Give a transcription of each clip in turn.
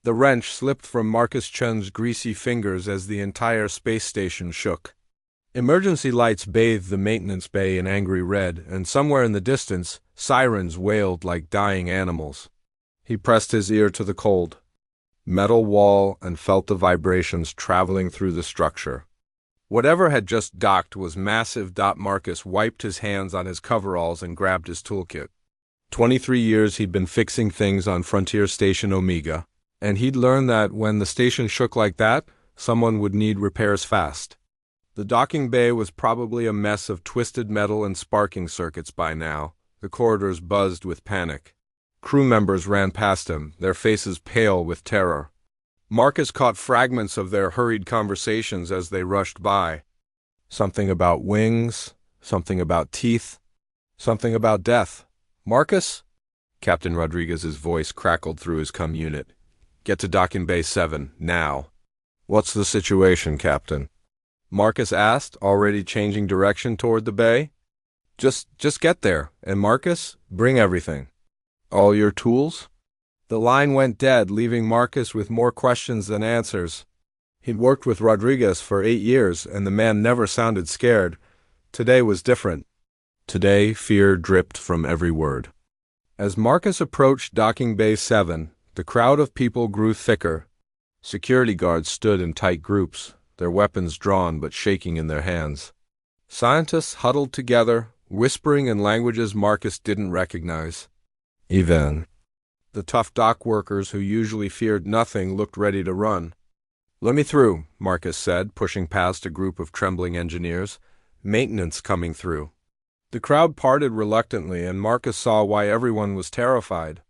The wrench slipped from Marcus Chun's greasy fingers as the entire space station shook. Emergency lights bathed the maintenance bay in angry red, and somewhere in the distance, sirens wailed like dying animals. He pressed his ear to the cold metal wall and felt the vibrations traveling through the structure. Whatever had just docked was massive. Marcus wiped his hands on his coveralls and grabbed his toolkit. 23 years he'd been fixing things on Frontier Station Omega, and he'd learned that when the station shook like that, someone would need repairs fast. The docking bay was probably a mess of twisted metal and sparking circuits by now. The corridors buzzed with panic. Crew members ran past him, their faces pale with terror. Marcus caught fragments of their hurried conversations as they rushed by. Something about wings, something about teeth, something about death. "Marcus?" Captain Rodriguez's voice crackled through his comm unit. "Get to docking bay 7, now." "What's the situation, Captain?" Marcus asked, already changing direction toward the bay. Just get there, and Marcus, bring everything." "All your tools?" The line went dead, leaving Marcus with more questions than answers. He'd worked with Rodriguez for 8 years, and the man never sounded scared. Today was different. Today, fear dripped from every word. As Marcus approached docking bay 7, the crowd of people grew thicker. Security guards stood in tight groups, their weapons drawn but shaking in their hands. Scientists huddled together, whispering in languages Marcus didn't recognize. Ivan. The tough dock workers who usually feared nothing looked ready to run. "Let me through," Marcus said, pushing past a group of trembling engineers. "Maintenance coming through." The crowd parted reluctantly, and Marcus saw why everyone was terrified.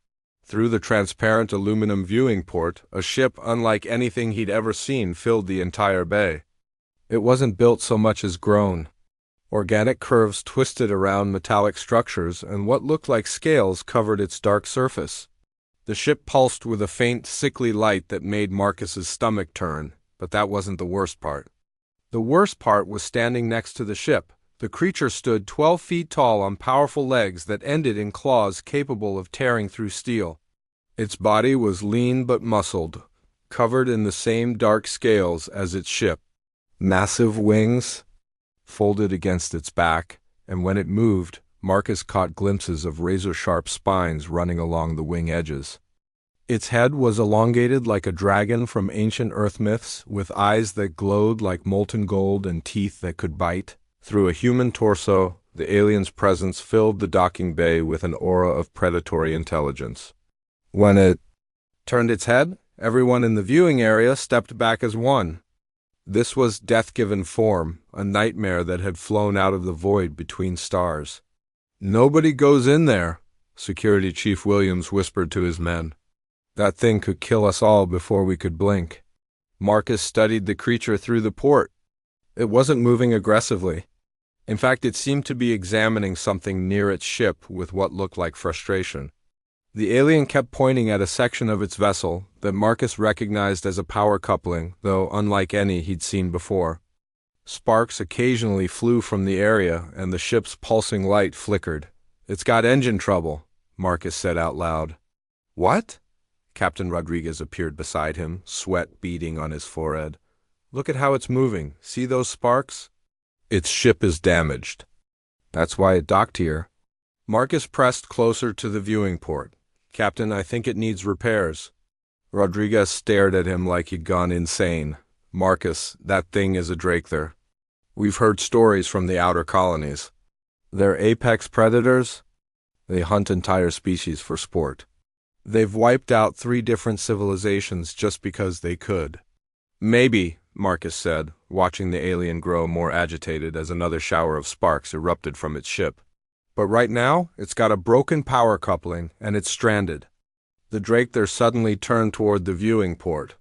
Through the transparent aluminum viewing port, a ship unlike anything he'd ever seen filled the entire bay. It wasn't built so much as grown. Organic curves twisted around metallic structures, and what looked like scales covered its dark surface. The ship pulsed with a faint, sickly light that made Marcus's stomach turn, but that wasn't the worst part. The worst part was standing next to the ship. The creature stood 12 feet tall on powerful legs that ended in claws capable of tearing through steel. Its body was lean but muscled, covered in the same dark scales as its ship. Massive wings folded against its back, and when it moved, Marcus caught glimpses of razor-sharp spines running along the wing edges. Its head was elongated like a dragon from ancient Earth myths, with eyes that glowed like molten gold and teeth that could bite. Through a human torso, the alien's presence filled the docking bay with an aura of predatory intelligence. When it turned its head, everyone in the viewing area stepped back as one. This was death-given form, a nightmare that had flown out of the void between stars. "Nobody goes in there," Security Chief Williams whispered to his men. "That thing could kill us all before we could blink." Marcus studied the creature through the port. It wasn't moving aggressively. In fact, it seemed to be examining something near its ship with what looked like frustration. The alien kept pointing at a section of its vessel that Marcus recognized as a power coupling, though unlike any he'd seen before. Sparks occasionally flew from the area, and the ship's pulsing light flickered. "It's got engine trouble," Marcus said out loud. "What?" Captain Rodriguez appeared beside him, sweat beading on his forehead. "Look at how it's moving. See those sparks?" "Its ship is damaged. That's why it docked here." Marcus pressed closer to the viewing port. "Captain, I think it needs repairs." Rodriguez stared at him like he'd gone insane. "Marcus, that thing is a Drakethar. We've heard stories from the outer colonies. They're apex predators. They hunt entire species for sport. They've wiped out 3 different civilizations just because they could." "Maybe," Marcus said, watching the alien grow more agitated as another shower of sparks erupted from its ship. "But right now, it's got a broken power coupling, and it's stranded." The Drakethar suddenly turned toward the viewing port.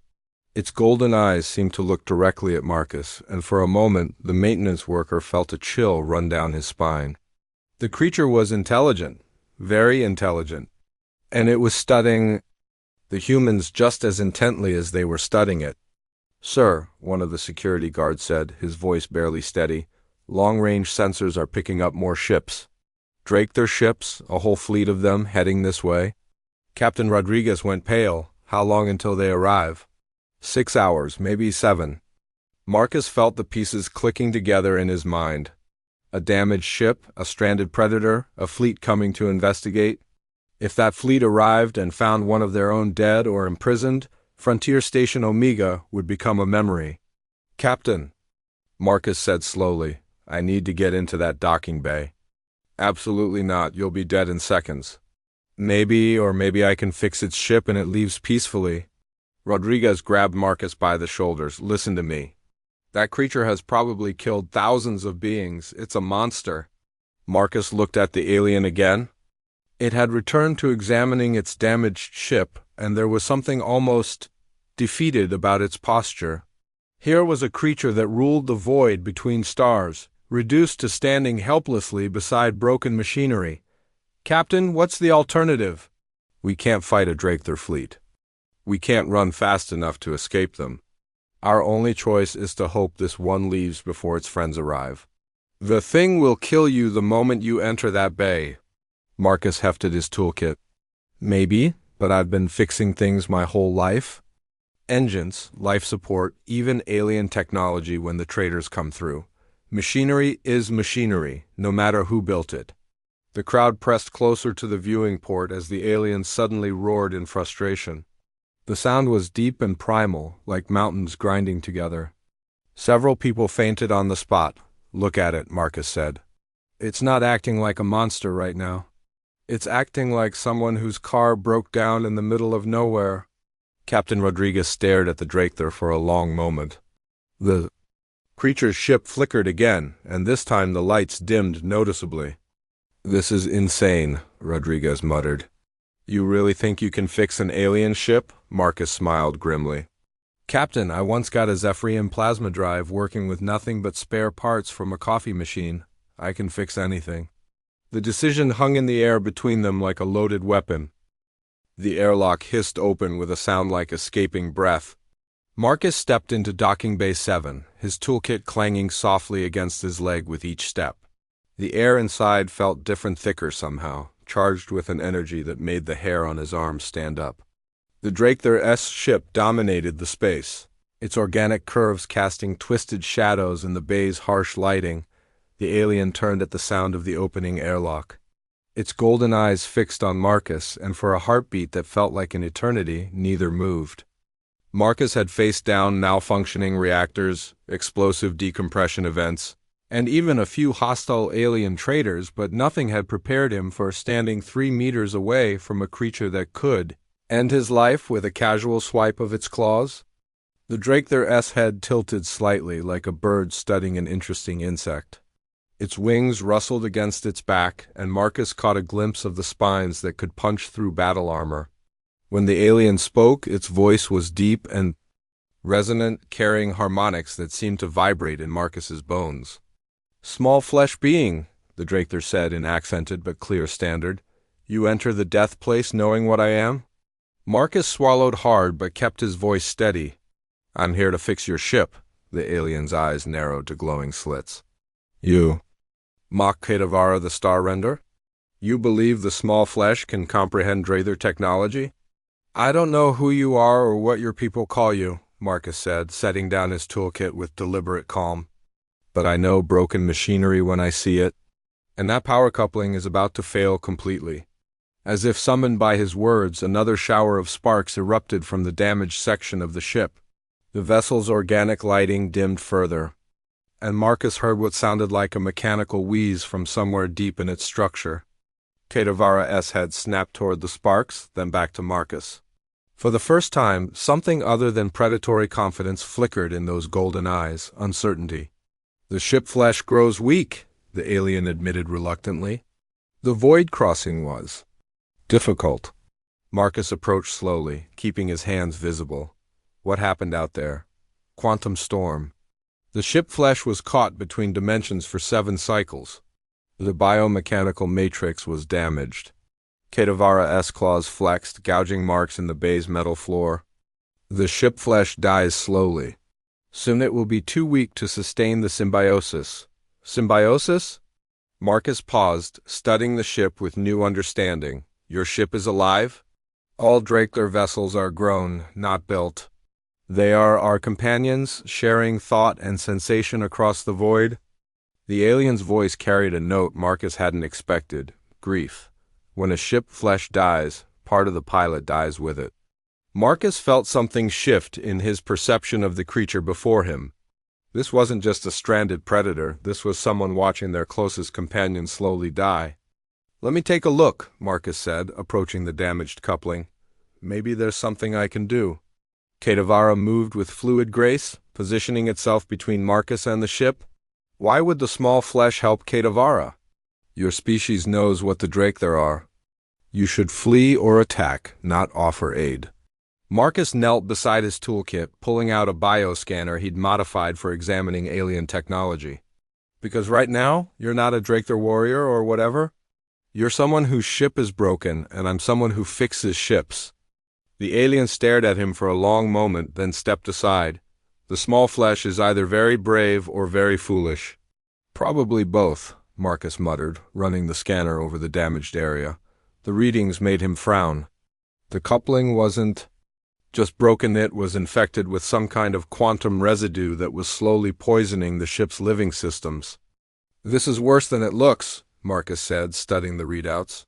Its golden eyes seemed to look directly at Marcus, and for a moment the maintenance worker felt a chill run down his spine. The creature was intelligent, very intelligent, and it was studying the humans just as intently as they were studying it. "Sir," one of the security guards said, his voice barely steady, "long-range sensors are picking up more ships. Drakethar ships, a whole fleet of them, heading this way." Captain Rodriguez went pale, How long until they arrive? 6 hours, maybe 7. Marcus felt the pieces clicking together in his mind. A damaged ship, a stranded predator, a fleet coming to investigate. If that fleet arrived and found one of their own dead or imprisoned, Frontier Station Omega would become a memory. "Captain," Marcus said slowly, "I need to get into that docking bay." "Absolutely not, you'll be dead in seconds." Maybe I can fix its ship and it leaves peacefully." Rodriguez grabbed Marcus by the shoulders. "Listen to me. That creature has probably killed thousands of beings. It's a monster." Marcus looked at the alien again. It had returned to examining its damaged ship, and there was something almost defeated about its posture. Here was a creature that ruled the void between stars, reduced to standing helplessly beside broken machinery. "Captain, what's the alternative?" "We can't fight a Drake'ther fleet. We can't run fast enough to escape them. Our only choice is to hope this one leaves before its friends arrive." "The thing will kill you the moment you enter that bay." Marcus hefted his toolkit. "Maybe, but I've been fixing things my whole life. Engines, life support, even alien technology when the traders come through. Machinery is machinery, no matter who built it." The crowd pressed closer to the viewing port as the alien suddenly roared in frustration. The sound was deep and primal, like mountains grinding together. Several people fainted on the spot. "Look at it," Marcus said. "It's not acting like a monster right now. It's acting like someone whose car broke down in the middle of nowhere." Captain Rodriguez stared at the Drake'ther for a long moment. The creature's ship flickered again, and this time the lights dimmed noticeably. "This is insane," Rodriguez muttered. "You really think you can fix an alien ship?" Marcus smiled grimly. "Captain, I once got a Zephyrian plasma drive working with nothing but spare parts from a coffee machine. I can fix anything." The decision hung in the air between them like a loaded weapon. The airlock hissed open with a sound like escaping breath. Marcus stepped into docking bay 7, his toolkit clanging softly against his leg with each step. The air inside felt different, thicker somehow, charged with an energy that made the hair on his arms stand up. The Drake'ther's ship dominated the space, its organic curves casting twisted shadows in the bay's harsh lighting. The alien turned at the sound of the opening airlock. Its golden eyes fixed on Marcus, and for a heartbeat that felt like an eternity, neither moved. Marcus had faced down malfunctioning reactors, explosive decompression events, and even a few hostile alien traders, but nothing had prepared him for standing 3 meters away from a creature that could end his life with a casual swipe of its claws. The Drake'ther's head tilted slightly like a bird studying an interesting insect. Its wings rustled against its back, and Marcus caught a glimpse of the spines that could punch through battle armor. When the alien spoke, its voice was deep and resonant, carrying harmonics that seemed to vibrate in Marcus's bones. "Small flesh being," the Drake'ther said in accented but clear standard, "you enter the death place knowing what I am?" Marcus swallowed hard but kept his voice steady. "I'm here to fix your ship." The alien's eyes narrowed to glowing slits. "You mock Kadavara the Star Render? You believe the small flesh can comprehend Draether technology?" "I don't know who you are or what your people call you," Marcus said, setting down his toolkit with deliberate calm. "But I know broken machinery when I see it, and that power coupling is about to fail completely." As if summoned by his words, another shower of sparks erupted from the damaged section of the ship. The vessel's organic lighting dimmed further, and Marcus heard what sounded like a mechanical wheeze from somewhere deep in its structure. Kadavara's head snapped toward the sparks, then back to Marcus. For the first time, something other than predatory confidence flickered in those golden eyes, uncertainty. "The ship flesh grows weak," the alien admitted reluctantly. "The void crossing was difficult." Marcus approached slowly, keeping his hands visible. What happened out there? Quantum storm. The ship flesh was caught between dimensions for 7 cycles. The biomechanical matrix was damaged. Kadavara's claws flexed, gouging marks in the bay's metal floor. "The ship flesh dies slowly. Soon it will be too weak to sustain the symbiosis." "Symbiosis?" Marcus paused, studying the ship with new understanding. "Your ship is alive?" All Drakeler vessels are grown, not built. They are our companions, sharing thought and sensation across the void. The alien's voice carried a note Marcus hadn't expected: grief. When a ship flesh dies, part of the pilot dies with it. Marcus felt something shift in his perception of the creature before him. This wasn't just a stranded predator, this was someone watching their closest companion slowly die. "Let me take a look," Marcus said, approaching the damaged coupling. "Maybe there's something I can do." Kedavara moved with fluid grace, positioning itself between Marcus and the ship. Why would the small flesh help Kedavara? "Your species knows what the Drake there are. You should flee or attack, not offer aid." Marcus knelt beside his toolkit, pulling out a bioscanner he'd modified for examining alien technology. "Because right now, you're not a Draker warrior or whatever. You're someone whose ship is broken, and I'm someone who fixes ships." The alien stared at him for a long moment, then stepped aside. "The small flesh is either very brave or very foolish." "Probably both," Marcus muttered, running the scanner over the damaged area. The readings made him frown. The coupling wasn't just broken, it was infected with some kind of quantum residue that was slowly poisoning the ship's living systems. "This is worse than it looks," Marcus said, studying the readouts.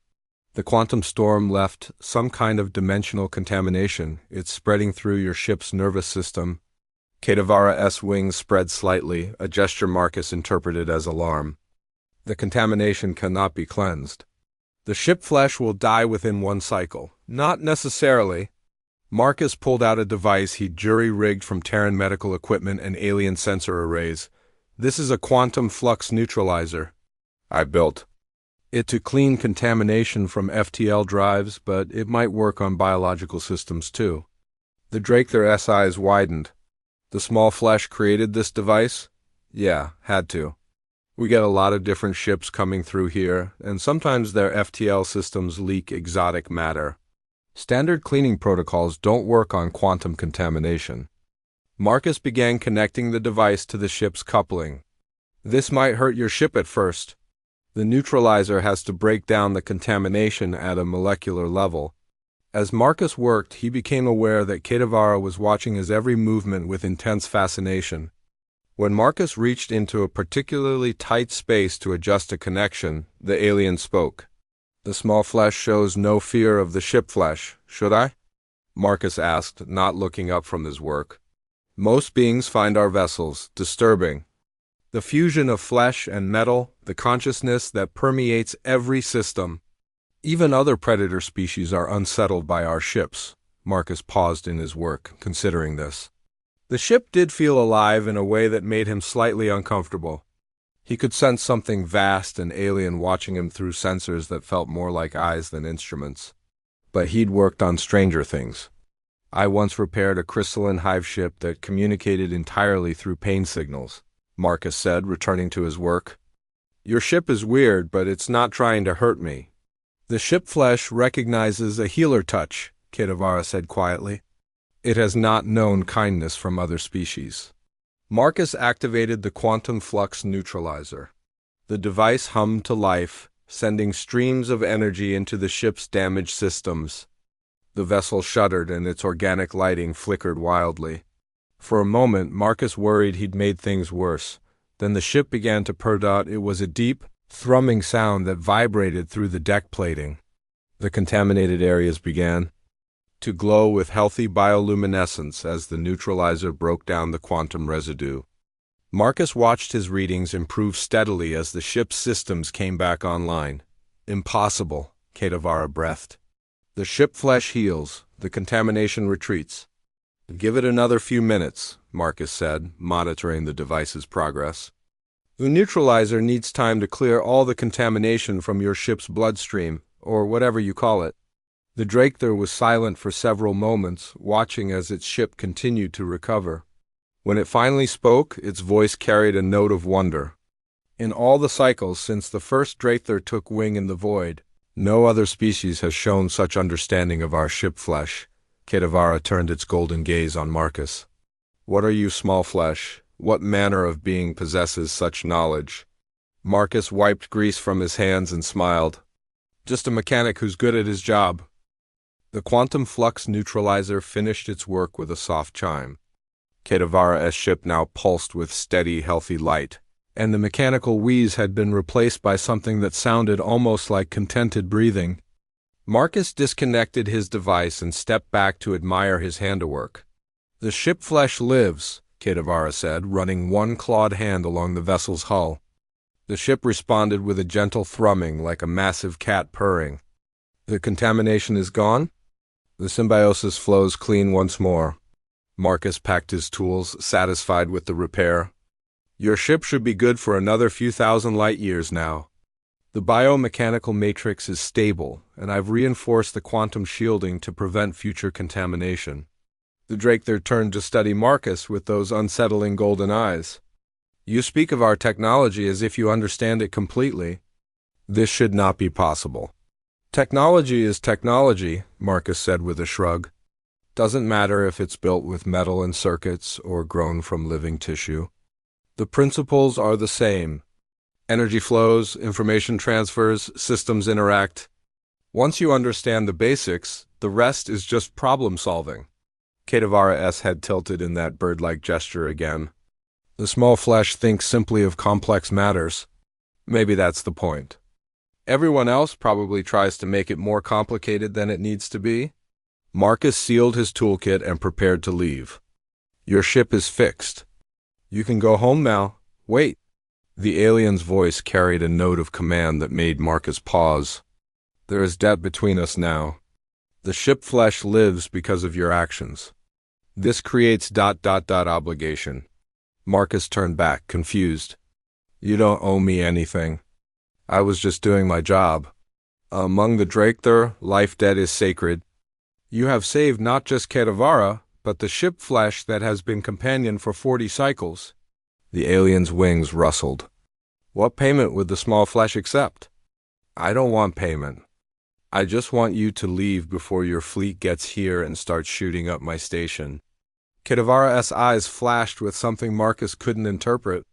"The quantum storm left some kind of dimensional contamination. It's spreading through your ship's nervous system." Kedavara's wings spread slightly, a gesture Marcus interpreted as alarm. "The contamination cannot be cleansed. The ship flesh will die within one cycle." "Not necessarily." Marcus pulled out a device he'd jury-rigged from Terran medical equipment and alien sensor arrays. "This is a quantum flux neutralizer. I built it to clean contamination from FTL drives, but it might work on biological systems too." The Draker's eyes widened. "The small flesh created this device?" "Yeah, had to. We get a lot of different ships coming through here, and sometimes their FTL systems leak exotic matter. Standard cleaning protocols don't work on quantum contamination." Marcus began connecting the device to the ship's coupling. "This might hurt your ship at first. The neutralizer has to break down the contamination at a molecular level." As Marcus worked, he became aware that Kedavara was watching his every movement with intense fascination. When Marcus reached into a particularly tight space to adjust a connection, the alien spoke. "The small flesh shows no fear of the ship flesh, should I?" Marcus asked, not looking up from his work. "Most beings find our vessels disturbing. The fusion of flesh and metal, the consciousness that permeates every system. Even other predator species are unsettled by our ships." Marcus paused in his work, considering this. The ship did feel alive in a way that made him slightly uncomfortable. He could sense something vast and alien watching him through sensors that felt more like eyes than instruments. But he'd worked on stranger things. "I once repaired a crystalline hive ship that communicated entirely through pain signals," Marcus said, returning to his work. "Your ship is weird, but it's not trying to hurt me." "The ship flesh recognizes a healer touch," Kedavara said quietly. "It has not known kindness from other species." Marcus activated the quantum flux neutralizer. The device hummed to life, sending streams of energy into the ship's damaged systems. The vessel shuddered and its organic lighting flickered wildly. For a moment, Marcus worried he'd made things worse. Then the ship began to purr out. It was a deep, thrumming sound that vibrated through the deck plating. The contaminated areas began to glow with healthy bioluminescence as the neutralizer broke down the quantum residue. Marcus watched his readings improve steadily as the ship's systems came back online. "Impossible," Kedavara breathed. "The ship flesh heals, the contamination retreats." "Give it another few minutes," Marcus said, monitoring the device's progress. "The neutralizer needs time to clear all the contamination from your ship's bloodstream, or whatever you call it." The Draker was silent for several moments, watching as its ship continued to recover. When it finally spoke, its voice carried a note of wonder. "In all the cycles since the first Draker took wing in the void, no other species has shown such understanding of our ship flesh." Kedavara turned its golden gaze on Marcus. "What are you, small flesh? What manner of being possesses such knowledge?" Marcus wiped grease from his hands and smiled. "Just a mechanic who's good at his job." The quantum flux neutralizer finished its work with a soft chime. Kedavara's ship now pulsed with steady, healthy light, and the mechanical wheeze had been replaced by something that sounded almost like contented breathing. Marcus disconnected his device and stepped back to admire his handiwork. "The ship flesh lives," Kedavara said, running one clawed hand along the vessel's hull. The ship responded with a gentle thrumming like a massive cat purring. "The contamination is gone? The symbiosis flows clean once more." Marcus packed his tools, satisfied with the repair. "Your ship should be good for another few thousand light years now. The biomechanical matrix is stable, and I've reinforced the quantum shielding to prevent future contamination." The Draketer turned to study Marcus with those unsettling golden eyes. "You speak of our technology as if you understand it completely. This should not be possible." "Technology is technology," Marcus said with a shrug. "Doesn't matter if it's built with metal and circuits or grown from living tissue. The principles are the same. Energy flows, information transfers, systems interact. Once you understand the basics, the rest is just problem solving." Kedavara's head tilted in that bird-like gesture again. "The small flesh thinks simply of complex matters. Maybe that's the point. Everyone else probably tries to make it more complicated than it needs to be." Marcus sealed his toolkit and prepared to leave. "Your ship is fixed. You can go home now. Wait." The alien's voice carried a note of command that made Marcus pause. "There is debt between us now. The ship flesh lives because of your actions. This creates ... obligation." Marcus turned back, confused. "You don't owe me anything. I was just doing my job. Among the Draketer, life debt is sacred. You have saved not just Kedavara, but the ship flesh that has been companion for 40 cycles." The alien's wings rustled. "What payment would the small flesh accept?" "I don't want payment. I just want you to leave before your fleet gets here and starts shooting up my station." Kedavara's eyes flashed with something Marcus couldn't interpret.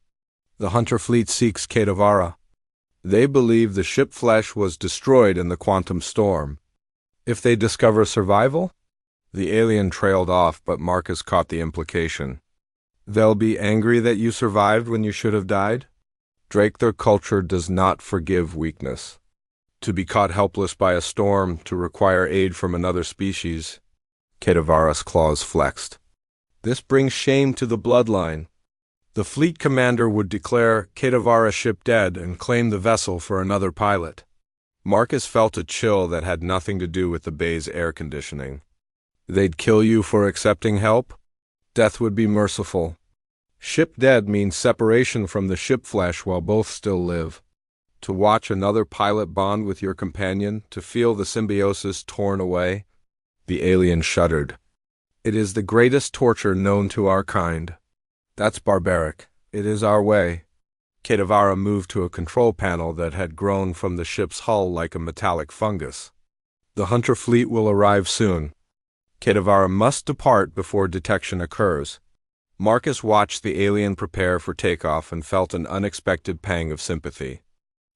"The Hunter fleet seeks Kedavara. They believe the ship flesh was destroyed in the quantum storm. If they discover survival?" The alien trailed off, but Marcus caught the implication. "They'll be angry that you survived when you should have died?" Draketer culture does not forgive weakness. To be caught helpless by a storm, to require aid from another species. Kedavara's claws flexed. "This brings shame to the bloodline. The fleet commander would declare Kedavara's ship dead and claim the vessel for another pilot." Marcus felt a chill that had nothing to do with the bay's air conditioning. "They'd kill you for accepting help? Death would be merciful. Ship dead means separation from the ship flesh while both still live. To watch another pilot bond with your companion, to feel the symbiosis torn away." The alien shuddered. "It is the greatest torture known to our kind. That's barbaric. It is our way." Kedavara moved to a control panel that had grown from the ship's hull like a metallic fungus. "The Hunter fleet will arrive soon. Kedavara must depart before detection occurs." Marcus watched the alien prepare for takeoff and felt an unexpected pang of sympathy.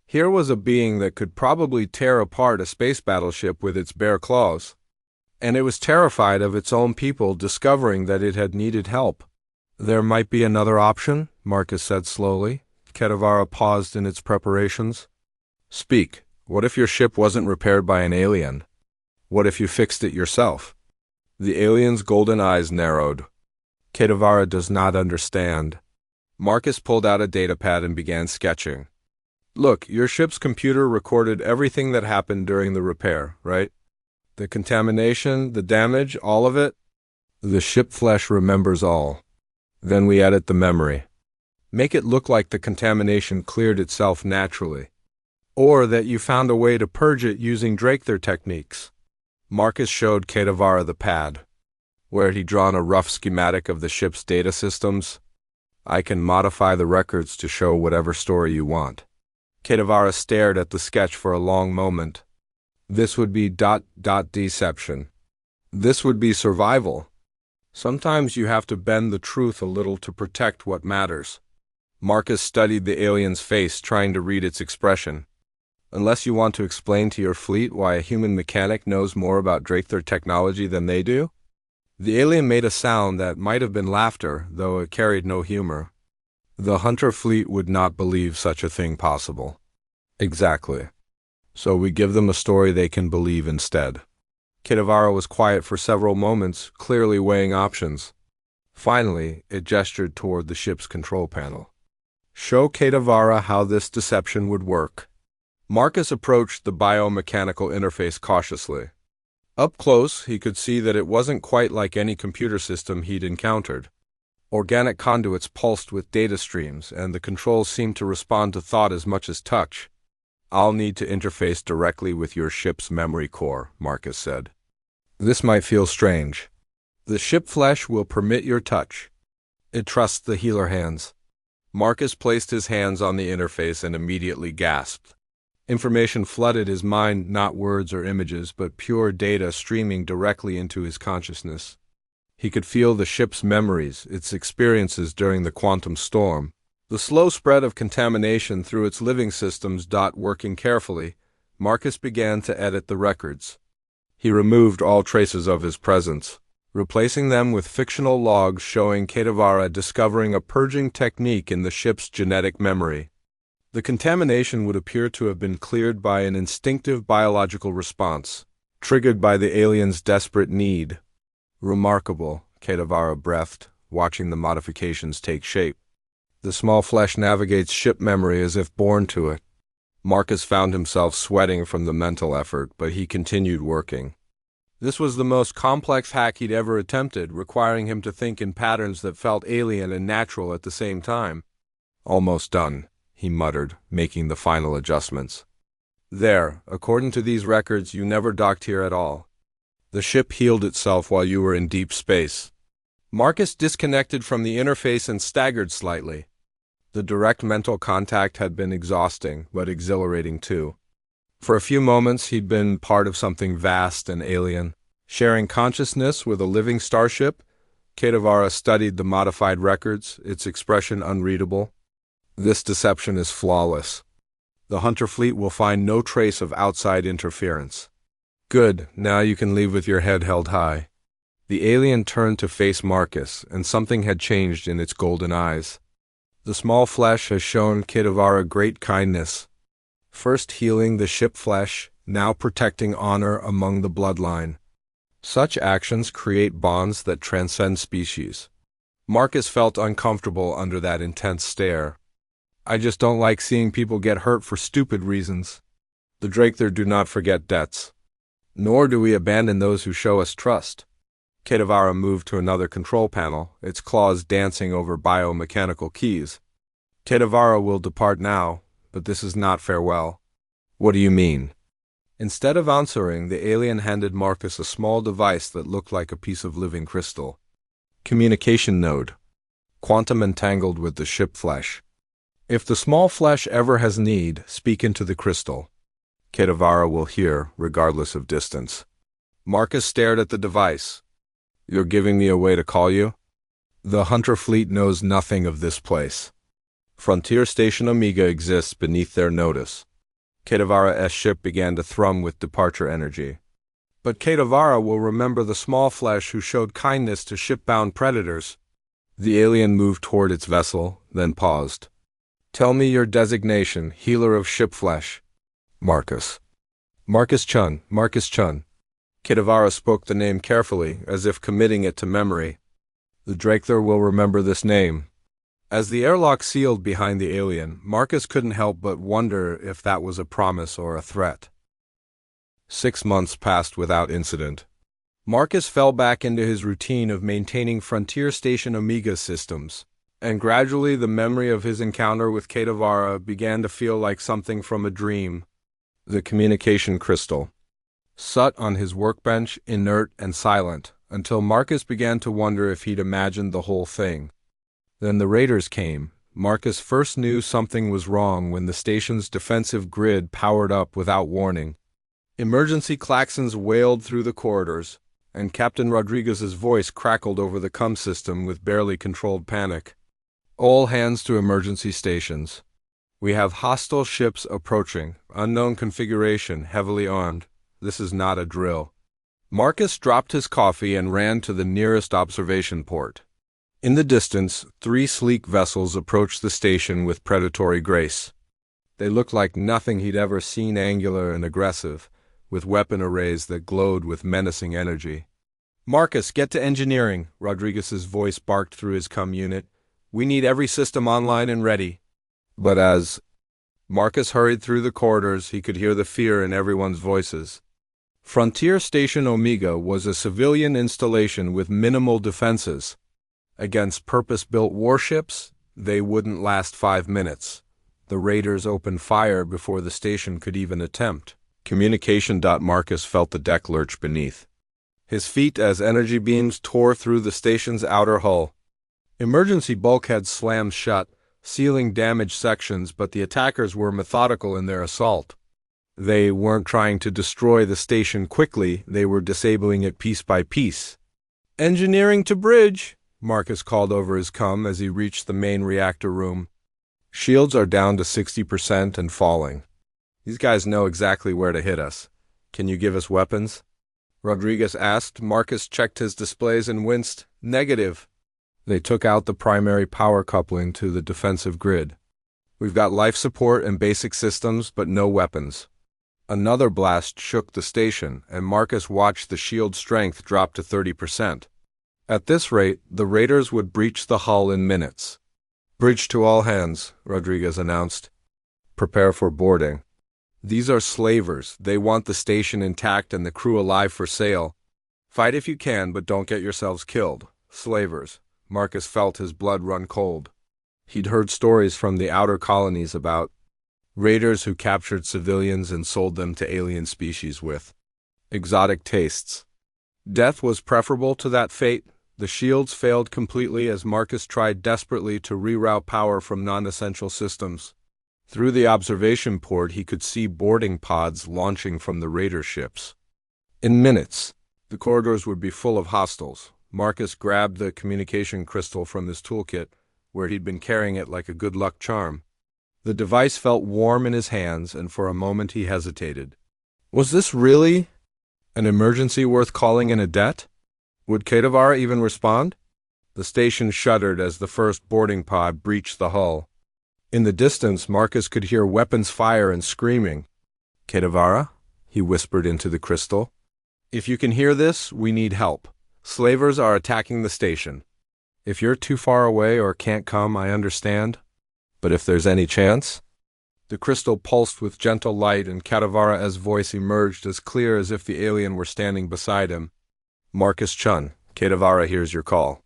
Here was a being that could probably tear apart a space battleship with its bare claws. And it was terrified of its own people discovering that it had needed help. "There might be another option," Marcus said slowly. Kedavara paused in its preparations. "Speak. What if your ship wasn't repaired by an alien? What if you fixed it yourself?" The alien's golden eyes narrowed. "Kedavara does not understand." Marcus pulled out a datapad and began sketching. "Look, your ship's computer recorded everything that happened during the repair, right? The contamination, the damage, all of it? The ship flesh remembers all. Then we edit the memory. Make it look like the contamination cleared itself naturally. Or that you found a way to purge it using Draketer techniques." Marcus showed Kedavara the pad, where he'd drawn a rough schematic of the ship's data systems. "I can modify the records to show whatever story you want." Kedavara stared at the sketch for a long moment. "This would be ... deception. This would be survival. Sometimes you have to bend the truth a little to protect what matters." Marcus studied the alien's face, trying to read its expression. Unless you want to explain to your fleet why a human mechanic knows more about Draether technology than they do? The alien made a sound that might have been laughter, though it carried no humor. The Hunter fleet would not believe such a thing possible. Exactly. So we give them a story they can believe instead. Kedavara was quiet for several moments, clearly weighing options. Finally, it gestured toward the ship's control panel. Show Kedavara how this deception would work. Marcus approached the biomechanical interface cautiously. Up close, he could see that it wasn't quite like any computer system he'd encountered. Organic conduits pulsed with data streams, and the controls seemed to respond to thought as much as touch. I'll need to interface directly with your ship's memory core, Marcus said. This might feel strange. The ship flesh will permit your touch. It trusts the healer hands. Marcus placed his hands on the interface and immediately gasped. Information flooded his mind, not words or images, but pure data streaming directly into his consciousness. He could feel the ship's memories, its experiences during the quantum storm, the slow spread of contamination through its living systems. Working carefully, Marcus began to edit the records. He removed all traces of his presence, replacing them with fictional logs showing Kedavara discovering a purging technique in the ship's genetic memory. The contamination would appear to have been cleared by an instinctive biological response, triggered by the alien's desperate need. Remarkable, Kedavara breathed, watching the modifications take shape. The small flesh navigates ship memory as if born to it. Marcus found himself sweating from the mental effort, but he continued working. This was the most complex hack he'd ever attempted, requiring him to think in patterns that felt alien and natural at the same time. Almost done, he muttered, making the final adjustments. There, according to these records, you never docked here at all. The ship healed itself while you were in deep space. Marcus disconnected from the interface and staggered slightly. The direct mental contact had been exhausting, but exhilarating too. For a few moments he'd been part of something vast and alien. Sharing consciousness with a living starship, Kedavara studied the modified records, its expression unreadable. This deception is flawless. The Hunter fleet will find no trace of outside interference. Good, now you can leave with your head held high. The alien turned to face Marcus, and something had changed in its golden eyes. The small flesh has shown Kedavara great kindness. First healing the ship flesh, now protecting honor among the bloodline. Such actions create bonds that transcend species. Marcus felt uncomfortable under that intense stare. I just don't like seeing people get hurt for stupid reasons. The Draether do not forget debts. Nor do we abandon those who show us trust. Kedavara moved to another control panel, its claws dancing over biomechanical keys. Kedavara will depart now, but this is not farewell. What do you mean? Instead of answering, the alien handed Marcus a small device that looked like a piece of living crystal. Communication node. Quantum entangled with the ship flesh. If the small flesh ever has need, speak into the crystal. Kedavara will hear, regardless of distance. Marcus stared at the device. You're giving me a way to call you? The Hunter fleet knows nothing of this place. Frontier Station Omega exists beneath their notice. Kedavara's ship began to thrum with departure energy. But Kedavara will remember the small flesh who showed kindness to ship-bound predators. The alien moved toward its vessel, then paused. Tell me your designation, healer of ship flesh. Marcus. Marcus Chun, Marcus Chun. Kedavara spoke the name carefully, as if committing it to memory. The Draether will remember this name. As the airlock sealed behind the alien, Marcus couldn't help but wonder if that was a promise or a threat. 6 months passed without incident. Marcus fell back into his routine of maintaining Frontier Station Omega systems, and gradually the memory of his encounter with Kedavara began to feel like something from a dream. The communication crystal sat on his workbench, inert and silent, until Marcus began to wonder if he'd imagined the whole thing. Then the raiders came. Marcus first knew something was wrong when the station's defensive grid powered up without warning. Emergency klaxons wailed through the corridors, and Captain Rodriguez's voice crackled over the comm system with barely controlled panic. All hands to emergency stations. We have hostile ships approaching, unknown configuration, heavily armed. This is not a drill. Marcus dropped his coffee and ran to the nearest observation port. In the distance, 3 sleek vessels approached the station with predatory grace. They looked like nothing he'd ever seen, angular and aggressive, with weapon arrays that glowed with menacing energy. "Marcus, get to engineering," Rodriguez's voice barked through his comm unit. "We need every system online and ready." But as Marcus hurried through the corridors, he could hear the fear in everyone's voices. Frontier Station Omega was a civilian installation with minimal defenses. Against purpose-built warships, they wouldn't last 5 minutes. The raiders opened fire before the station could even attempt. Communication. Marcus felt the deck lurch beneath his feet as energy beams tore through the station's outer hull. Emergency bulkheads slammed shut, sealing damaged sections, but the attackers were methodical in their assault. They weren't trying to destroy the station quickly, they were disabling it piece by piece. "Engineering to bridge," Marcus called over his comm as he reached the main reactor room. "Shields are down to 60% and falling. These guys know exactly where to hit us. Can you give us weapons?" Rodriguez asked. Marcus checked his displays and winced. "Negative." They took out the primary power coupling to the defensive grid. "We've got life support and basic systems, but no weapons." Another blast shook the station, and Marcus watched the shield strength drop to 30%. At this rate, the raiders would breach the hull in minutes. "Bridge to all hands," Rodriguez announced. "Prepare for boarding. These are slavers. They want the station intact and the crew alive for sale. Fight if you can, but don't get yourselves killed. Slavers." Marcus felt his blood run cold. He'd heard stories from the outer colonies about raiders who captured civilians and sold them to alien species with exotic tastes. Death was preferable to that fate. The shields failed completely as Marcus tried desperately to reroute power from non-essential systems. Through the observation port, he could see boarding pods launching from the raider ships. In minutes, the corridors would be full of hostiles. Marcus grabbed the communication crystal from his toolkit, where he'd been carrying it like a good luck charm. The device felt warm in his hands, and for a moment he hesitated. Was this really an emergency worth calling in a debt? Would Kedavara even respond? The station shuddered as the first boarding pod breached the hull. In the distance, Marcus could hear weapons fire and screaming. "Kedavara?" he whispered into the crystal. "If you can hear this, we need help. Slavers are attacking the station. If you're too far away or can't come, I understand. But if there's any chance?" The crystal pulsed with gentle light, and Kedavara's voice emerged as clear as if the alien were standing beside him. "Marcus Chun, Kedavara hears your call.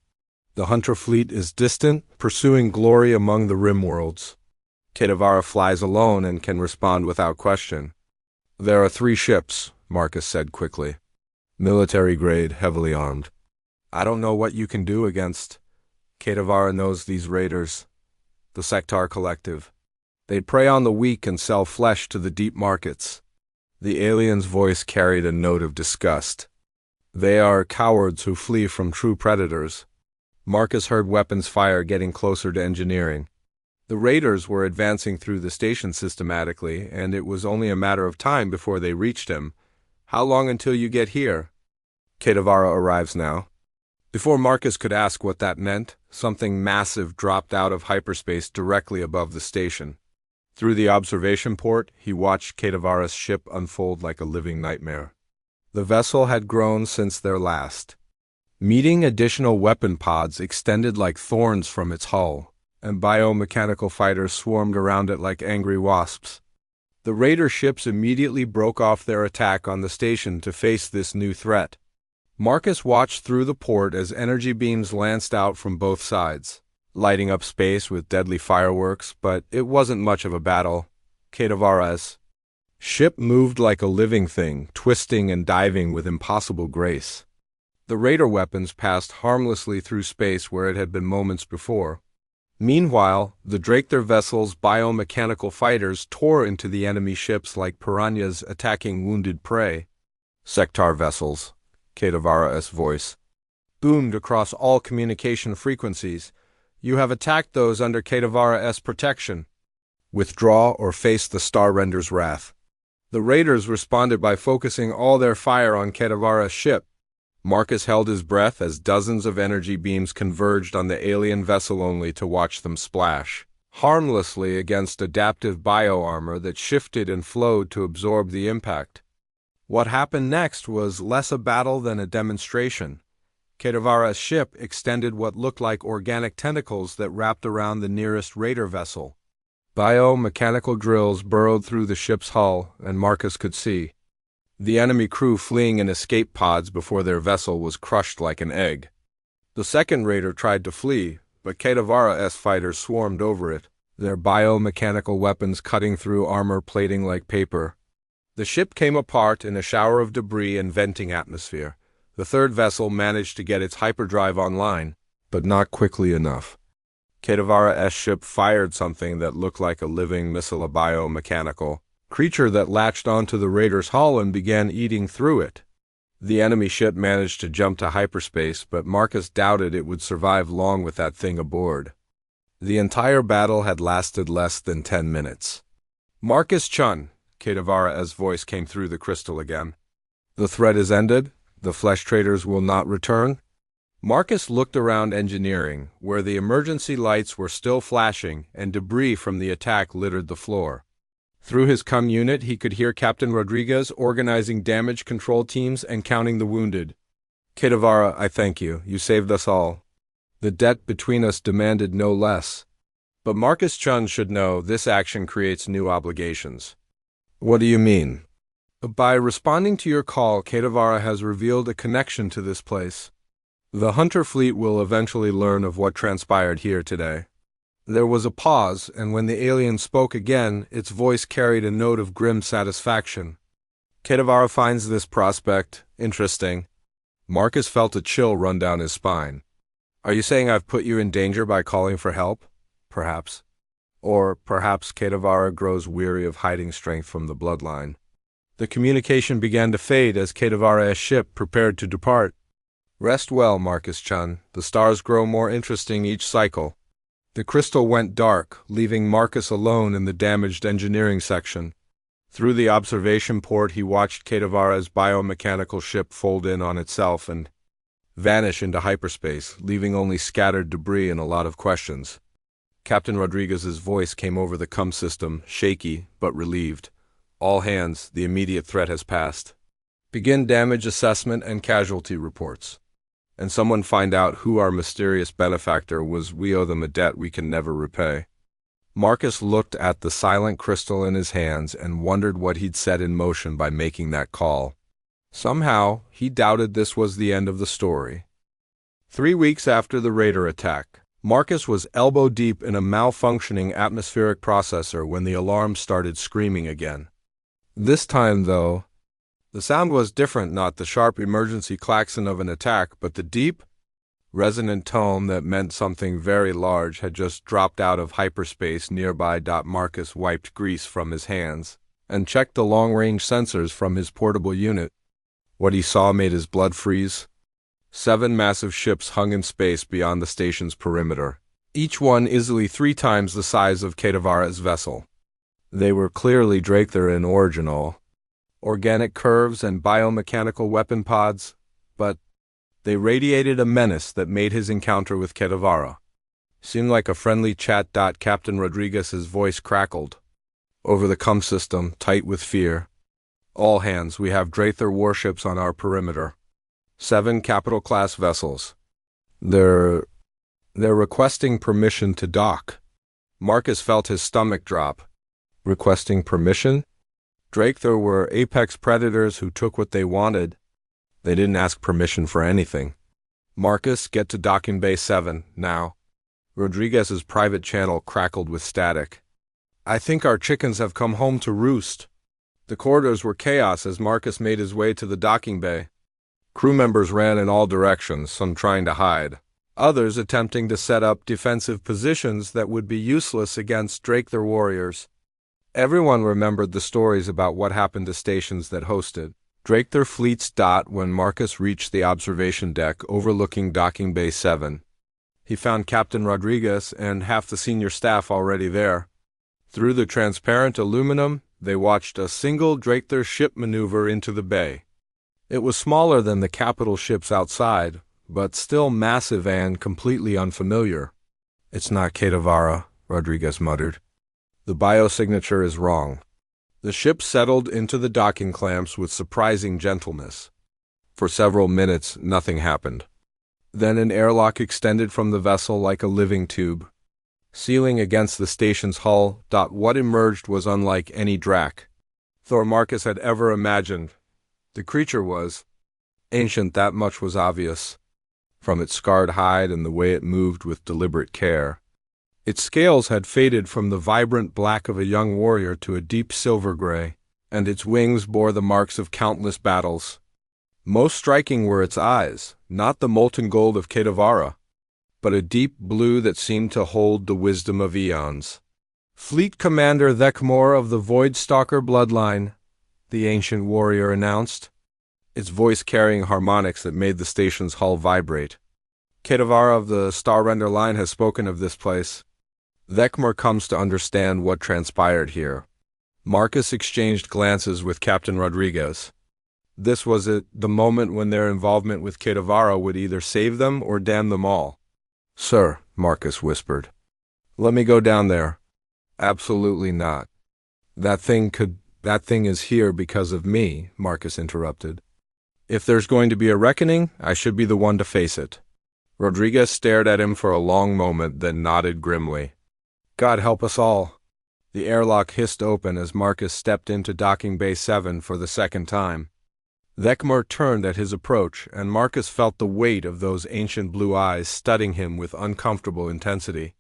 The Hunter fleet is distant, pursuing glory among the rim worlds. Kedavara flies alone and can respond without question." "There are 3 ships," Marcus said quickly. "Military grade, heavily armed. I don't know what you can do against. Kedavara knows these raiders. The Sectar Collective. They prey on the weak and sell flesh to the deep markets." The alien's voice carried a note of disgust. "They are cowards who flee from true predators." Marcus heard weapons fire getting closer to engineering. The raiders were advancing through the station systematically, and it was only a matter of time before they reached him. "How long until you get here?" "Kedavara arrives now." Before Marcus could ask what that meant, something massive dropped out of hyperspace directly above the station. Through the observation port, he watched Kedavara's ship unfold like a living nightmare. The vessel had grown since their last. Meeting additional weapon pods extended like thorns from its hull, and biomechanical fighters swarmed around it like angry wasps. The raider ships immediately broke off their attack on the station to face this new threat. Marcus watched through the port as energy beams lanced out from both sides, lighting up space with deadly fireworks, but it wasn't much of a battle. Kedavara's ship moved like a living thing, twisting and diving with impossible grace. The raider weapons passed harmlessly through space where it had been moments before. Meanwhile, the Draketer vessel's biomechanical fighters tore into the enemy ships like piranhas attacking wounded prey. "Sectar vessels," Kedavara's voice boomed across all communication frequencies. "You have attacked those under Kedavara's protection." Withdraw or face the Star Render's wrath. The raiders responded by focusing all their fire on Kedavara's ship. Marcus held his breath as dozens of energy beams converged on the alien vessel only to watch them splash harmlessly against adaptive bioarmor that shifted and flowed to absorb the impact. What happened next was less a battle than a demonstration. Kedavara's ship extended what looked like organic tentacles that wrapped around the nearest raider vessel. Biomechanical drills burrowed through the ship's hull, and Marcus could see the enemy crew fleeing in escape pods before their vessel was crushed like an egg. The second raider tried to flee, but Kedavara's fighters swarmed over it, their biomechanical weapons cutting through armor plating like paper. The ship came apart in a shower of debris and venting atmosphere. The third vessel managed to get its hyperdrive online, but not quickly enough. Kedavara's ship fired something that looked like a living missile, a biomechanical creature that latched onto the raider's hull and began eating through it. The enemy ship managed to jump to hyperspace, but Marcus doubted it would survive long with that thing aboard. The entire battle had lasted less than 10 minutes. Marcus Chun, Kedavara's voice came through the crystal again. The threat is ended? The flesh traders will not return? Marcus looked around engineering, where the emergency lights were still flashing and debris from the attack littered the floor. Through his comm unit, he could hear Captain Rodriguez organizing damage control teams and counting the wounded. Kedavara, I thank you. You saved us all. The debt between us demanded no less. But Marcus Chun should know this action creates new obligations. What do you mean? By responding to your call, Kedavara has revealed a connection to this place. The Hunter fleet will eventually learn of what transpired here today. There was a pause, and when the alien spoke again, its voice carried a note of grim satisfaction. Kedavara finds this prospect interesting. Marcus felt a chill run down his spine. Are you saying I've put you in danger by calling for help? Perhaps. Or perhaps Kedavara grows weary of hiding strength from the bloodline. The communication began to fade as Kedavara's ship prepared to depart. Rest well, Marcus Chun. The stars grow more interesting each cycle. The crystal went dark, leaving Marcus alone in the damaged engineering section. Through the observation port, he watched Kedavara's biomechanical ship fold in on itself and vanish into hyperspace, leaving only scattered debris and a lot of questions. Captain Rodriguez's voice came over the comm system, shaky but relieved. All hands, the immediate threat has passed. Begin damage assessment and casualty reports. And someone find out who our mysterious benefactor was. We owe them a debt we can never repay. Marcus looked at the silent crystal in his hands and wondered what he'd set in motion by making that call. Somehow, he doubted this was the end of the story. 3 weeks after the raider attack, Marcus was elbow-deep in a malfunctioning atmospheric processor when the alarm started screaming again. This time, though, the sound was different, not the sharp emergency klaxon of an attack, but the deep, resonant tone that meant something very large had just dropped out of hyperspace nearby. Marcus wiped grease from his hands and checked the long-range sensors from his portable unit. What he saw made his blood freeze. 7 massive ships hung in space beyond the station's perimeter, each one easily 3 times the size of Kedavara's vessel. They were clearly Drakther in original, organic curves and biomechanical weapon pods, but they radiated a menace that made his encounter with Kedavara seem like a friendly chat. Captain Rodriguez's voice crackled over the comm system, tight with fear. All hands, we have Drakther warships on our perimeter. 7 capital-class vessels. They're requesting permission to dock. Marcus felt his stomach drop. Requesting permission? Drakther were apex predators who took what they wanted. They didn't ask permission for anything. Marcus, get to docking bay 7, now. Rodriguez's private channel crackled with static. I think our chickens have come home to roost. The corridors were chaos as Marcus made his way to the docking bay. Crew members ran in all directions, some trying to hide, others attempting to set up defensive positions that would be useless against Drakther warriors. Everyone remembered the stories about what happened to stations that hosted Drakther fleets. When Marcus reached the observation deck overlooking docking bay 7, he found Captain Rodriguez and half the senior staff already there. Through the transparent aluminum, they watched a single Drakther ship maneuver into the bay. It was smaller than the capital ships outside, but still massive and completely unfamiliar. "It's not Kedavara," Rodriguez muttered. "The biosignature is wrong." The ship settled into the docking clamps with surprising gentleness. For several minutes, nothing happened. Then an airlock extended from the vessel like a living tube. Sealing against the station's hull, what emerged was unlike any Drac Thor Marcus had ever imagined. The creature was ancient, that much was obvious, from its scarred hide and the way it moved with deliberate care. Its scales had faded from the vibrant black of a young warrior to a deep silver gray, and its wings bore the marks of countless battles. Most striking were its eyes, not the molten gold of Kedavara, but a deep blue that seemed to hold the wisdom of eons. "Fleet Commander Thekmor of the Voidstalker bloodline," the ancient warrior announced, its voice carrying harmonics that made the station's hull vibrate. "Kedavara of the Starrender line has spoken of this place. Thekmor comes to understand what transpired here." Marcus exchanged glances with Captain Rodriguez. This was it, the moment when their involvement with Kedavara would either save them or damn them all. "Sir," Marcus whispered. "Let me go down there." "Absolutely not. That thing is here because of me," Marcus interrupted. "If there's going to be a reckoning, I should be the one to face it." Rodriguez stared at him for a long moment, then nodded grimly. "God help us all." The airlock hissed open as Marcus stepped into docking bay 7 for the second time. Thekmor turned at his approach, and Marcus felt the weight of those ancient blue eyes studying him with uncomfortable intensity.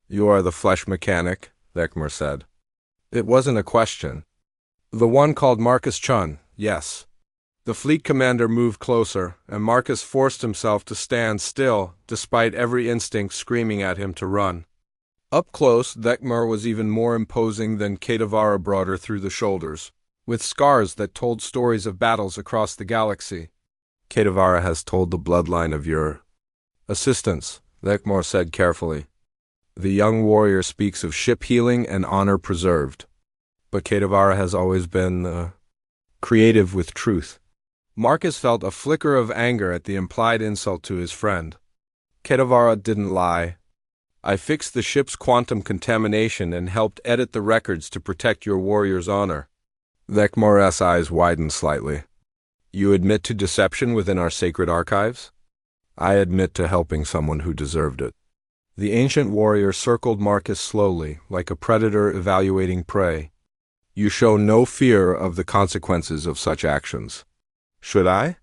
"You are the flesh mechanic," Thekmor said. It wasn't a question. "The one called Marcus Chun, yes." The fleet commander moved closer, and Marcus forced himself to stand still, despite every instinct screaming at him to run. Up close, Thekmor was even more imposing than Kedavara brought through the shoulders, with scars that told stories of battles across the galaxy. "Kedavara has told the bloodline of your assistance," Thekmor said carefully. "The young warrior speaks of ship healing and honor preserved. But Kedavara has always been creative with truth." Marcus felt a flicker of anger at the implied insult to his friend. "Kedavara didn't lie. I fixed the ship's quantum contamination and helped edit the records to protect your warrior's honor." Thekmor's eyes widened slightly. "You admit to deception within our sacred archives?" "I admit to helping someone who deserved it." The ancient warrior circled Marcus slowly, like a predator evaluating prey. "You show no fear of the consequences of such actions." "Should I?"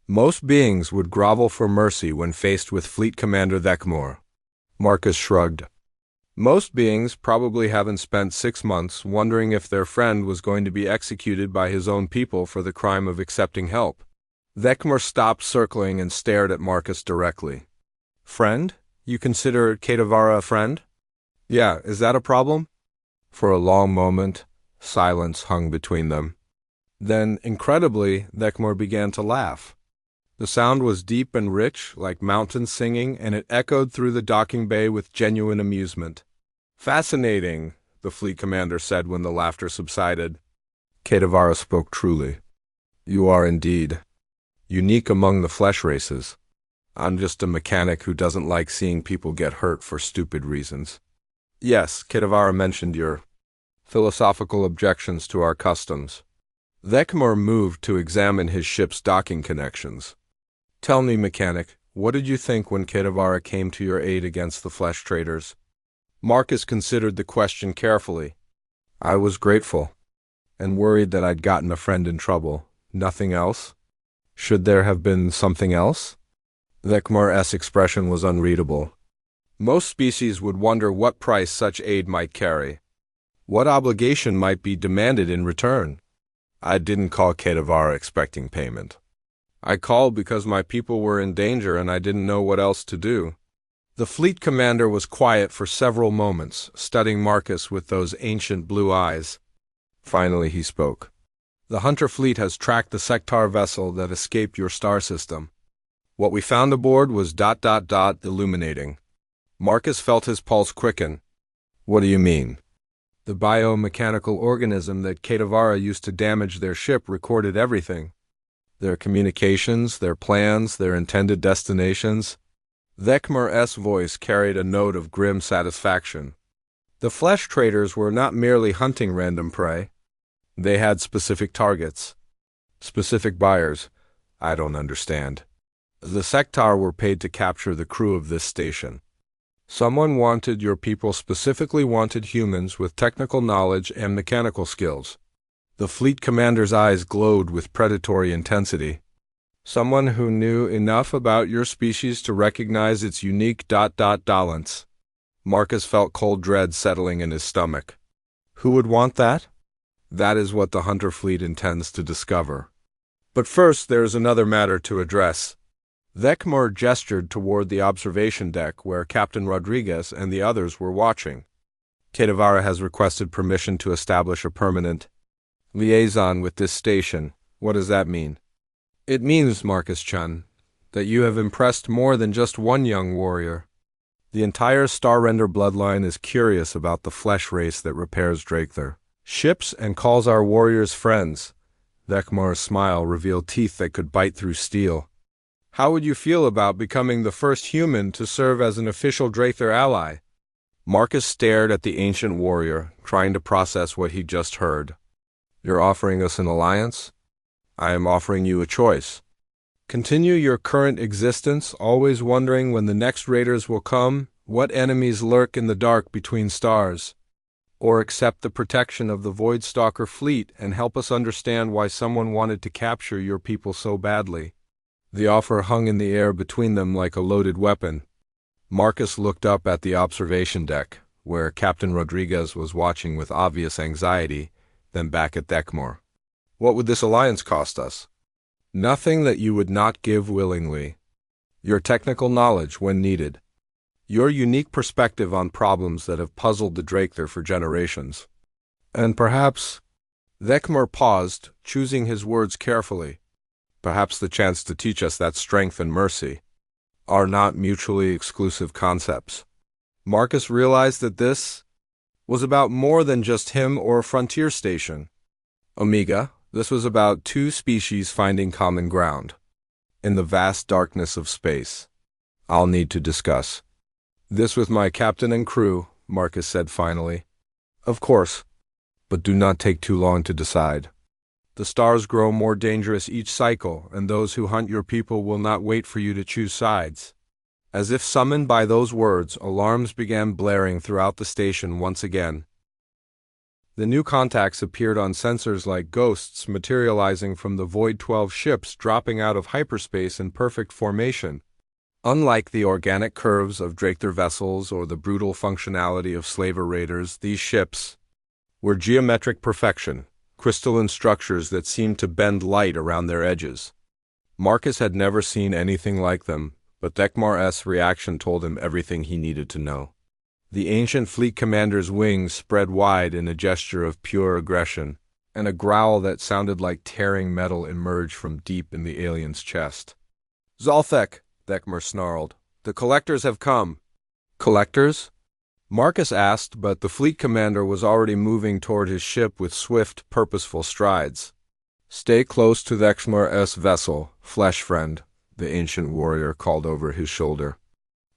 "Most beings would grovel for mercy when faced with Fleet Commander Thekmor." Marcus shrugged. "Most beings probably haven't spent 6 months wondering if their friend was going to be executed by his own people for the crime of accepting help." Thekmor stopped circling and stared at Marcus directly. "Friend? You consider Kedavara a friend?" "Yeah, is that a problem?" For a long moment, silence hung between them. Then, incredibly, Thekmor began to laugh. The sound was deep and rich, like mountains singing, and it echoed through the docking bay with genuine amusement. "Fascinating," the fleet commander said when the laughter subsided. Kedavara spoke truly. "You are indeed unique among the flesh races. I'm just a mechanic who doesn't like seeing people get hurt for stupid reasons." "Yes, Kedavara mentioned your philosophical objections to our customs." Thekmor moved to examine his ship's docking connections. "Tell me, mechanic, what did you think when Kedavara came to your aid against the flesh traders?" Marcus considered the question carefully. "I was grateful, and worried that I'd gotten a friend in trouble. Nothing else? Should there have been something else?" Thekmor's expression was unreadable. Most species would wonder what price such aid might carry. What obligation might be demanded in return? "I didn't call Kedavara expecting payment. I called because my people were in danger and I didn't know what else to do." The fleet commander was quiet for several moments, studying Marcus with those ancient blue eyes. Finally he spoke. "The Hunter fleet has tracked the Sectar vessel that escaped your star system. What we found aboard was ... illuminating." Marcus felt his pulse quicken. "What do you mean?" The biomechanical organism that Ketavara used to damage their ship recorded everything. Their communications, their plans, their intended destinations. Thekmar's voice carried a note of grim satisfaction. The flesh traders were not merely hunting random prey. They had specific targets. Specific buyers. I don't understand. The Sectar were paid to capture the crew of this station. Someone wanted your people specifically wanted humans with technical knowledge and mechanical skills. The fleet commander's eyes glowed with predatory intensity. Someone who knew enough about your species to recognize its unique ... balance. Marcus felt cold dread settling in his stomach. Who would want that? That is what the hunter fleet intends to discover. But first there is another matter to address. Thekmar gestured toward the observation deck where Captain Rodriguez and the others were watching. Ketavara has requested permission to establish a permanent liaison with this station. What does that mean? It means, Marcus-chan, that you have impressed more than just one young warrior. The entire Starrender bloodline is curious about the flesh race that repairs Drakethar ships and calls our warriors friends. Thekmar's smile revealed teeth that could bite through steel. How would you feel about becoming the first human to serve as an official Drakethar ally? Marcus stared at the ancient warrior, trying to process what he just heard. You're offering us an alliance? I am offering you a choice. Continue your current existence, always wondering when the next raiders will come, what enemies lurk in the dark between stars. Or accept the protection of the Voidstalker fleet and help us understand why someone wanted to capture your people so badly. The offer hung in the air between them like a loaded weapon. Marcus looked up at the observation deck, where Captain Rodriguez was watching with obvious anxiety, then back at Thekmar. What would this alliance cost us? Nothing that you would not give willingly. Your technical knowledge when needed. Your unique perspective on problems that have puzzled the Drakethar for generations. And perhaps... Thekmar paused, choosing his words carefully. Perhaps the chance to teach us that strength and mercy are not mutually exclusive concepts. Marcus realized that this was about more than just him or a frontier station. Omega, this was about two species finding common ground. In the vast darkness of space. I'll need to discuss this with my captain and crew, Marcus said finally. Of course, but do not take too long to decide. The stars grow more dangerous each cycle, and those who hunt your people will not wait for you to choose sides. As if summoned by those words, alarms began blaring throughout the station once again. The new contacts appeared on sensors like ghosts materializing from the Void 12 ships dropping out of hyperspace in perfect formation. Unlike the organic curves of Drakethar vessels or the brutal functionality of slaver raiders, these ships were geometric perfection. Crystalline structures that seemed to bend light around their edges. Marcus had never seen anything like them, but Thekmar's reaction told him everything he needed to know. The ancient fleet commander's wings spread wide in a gesture of pure aggression, and a growl that sounded like tearing metal emerged from deep in the alien's chest. Zalthek, Thekmar snarled. The collectors have come. Collectors? Marcus asked, but the fleet commander was already moving toward his ship with swift, purposeful strides. Stay close to Thekmar's vessel, flesh friend, the ancient warrior called over his shoulder.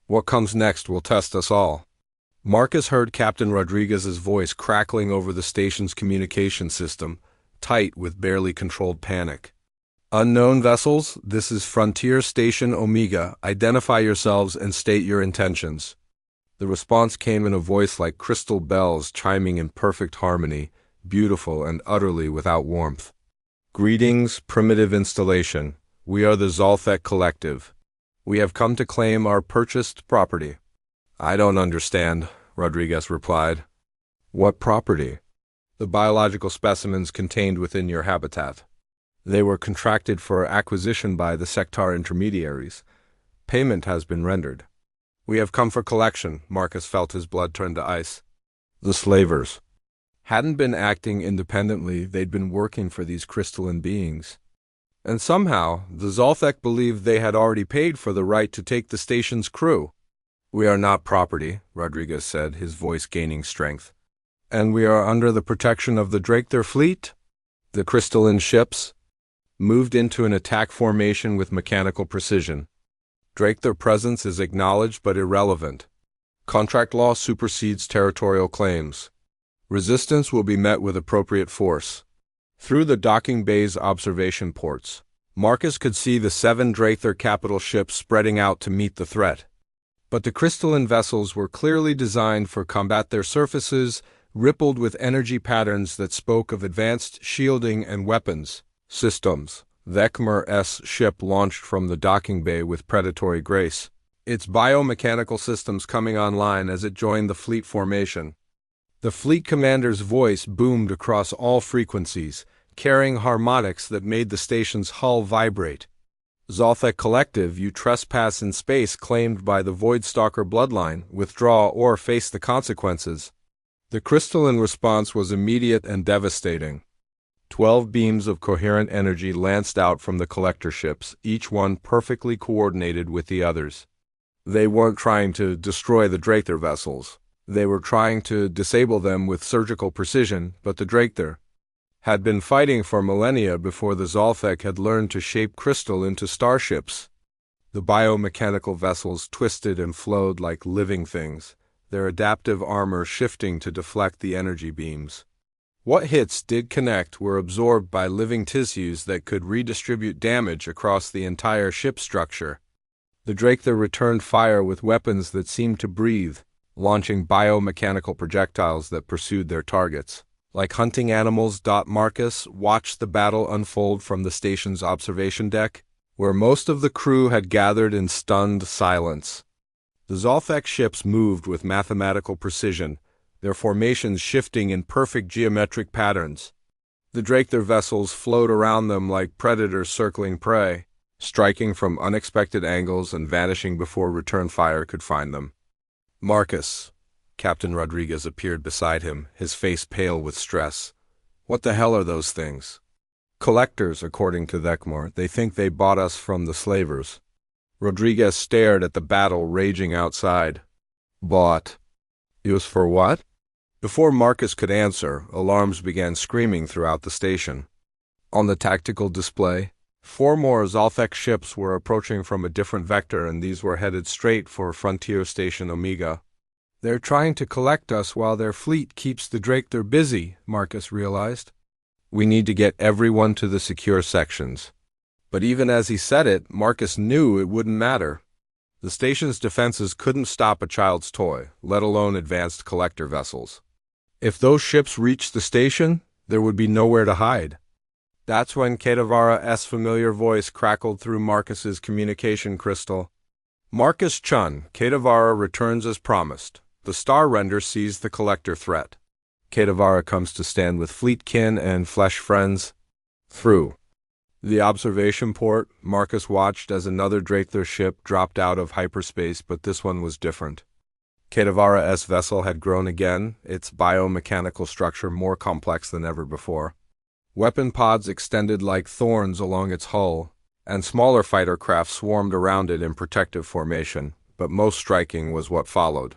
What comes next will test us all. Marcus heard Captain Rodriguez's voice crackling over the station's communication system, tight with barely controlled panic. Unknown vessels, this is Frontier Station Omega. Identify yourselves and state your intentions. The response came in a voice like crystal bells chiming in perfect harmony, beautiful and utterly without warmth. Greetings, primitive installation. We are the Zalthek Collective. We have come to claim our purchased property. I don't understand, Rodriguez replied. What property? The biological specimens contained within your habitat. They were contracted for acquisition by the Sectar intermediaries. Payment has been rendered. We have come for collection. Marcus felt his blood turn to ice. The slavers hadn't been acting independently, they'd been working for these crystalline beings. And somehow, the Zalthek believed they had already paid for the right to take the station's crew. We are not property, Rodriguez said, his voice gaining strength. And we are under the protection of the Draketer fleet? The crystalline ships moved into an attack formation with mechanical precision. Draketer presence is acknowledged but irrelevant. Contract law supersedes territorial claims. Resistance will be met with appropriate force. Through the docking bay's observation ports, Marcus could see the 7 Draketer capital ships spreading out to meet the threat. But the crystalline vessels were clearly designed for combat. Their surfaces rippled with energy patterns that spoke of advanced shielding and weapons systems. Vekmer's ship launched from the docking bay with predatory grace, its biomechanical systems coming online as it joined the fleet formation. The fleet commander's voice boomed across all frequencies, carrying harmonics that made the station's hull vibrate. Zolthek Collective, you trespass in space claimed by the Voidstalker bloodline, withdraw or face the consequences. The crystalline response was immediate and devastating. 12 beams of coherent energy lanced out from the collector ships, each one perfectly coordinated with the others. They weren't trying to destroy the Draketer vessels. They were trying to disable them with surgical precision, but the Draketer had been fighting for millennia before the Zolthek had learned to shape crystal into starships. The biomechanical vessels twisted and flowed like living things, their adaptive armor shifting to deflect the energy beams. What hits did connect were absorbed by living tissues that could redistribute damage across the entire ship structure. The Draketer returned fire with weapons that seemed to breathe, launching biomechanical projectiles that pursued their targets. Like hunting animals. Marcus watched the battle unfold from the station's observation deck, where most of the crew had gathered in stunned silence. The Zolthek ships moved with mathematical precision, their formations shifting in perfect geometric patterns. The Draketer vessels flowed around them like predators circling prey, striking from unexpected angles and vanishing before return fire could find them. Marcus. Captain Rodriguez appeared beside him, his face pale with stress. What the hell are those things? Collectors, according to Vekmer. They think they bought us from the slavers. Rodriguez stared at the battle raging outside. Bought? Used for what? Before Marcus could answer, alarms began screaming throughout the station. On the tactical display, 4 more Zolthek ships were approaching from a different vector, and these were headed straight for Frontier Station Omega. They're trying to collect us while their fleet keeps the Draketer busy, Marcus realized. We need to get everyone to the secure sections. But even as he said it, Marcus knew it wouldn't matter. The station's defenses couldn't stop a child's toy, let alone advanced collector vessels. If those ships reached the station, there would be nowhere to hide. That's when Kedavara's familiar voice crackled through Marcus's communication crystal. Marcus Chun, Kedavara returns as promised. The star render sees the collector threat. Kedavara comes to stand with fleet kin and flesh friends. Through the observation port, Marcus watched as another Draketer ship dropped out of hyperspace, but this one was different. Kedavara's vessel had grown again, its biomechanical structure more complex than ever before. Weapon pods extended like thorns along its hull, and smaller fighter craft swarmed around it in protective formation, but most striking was what followed.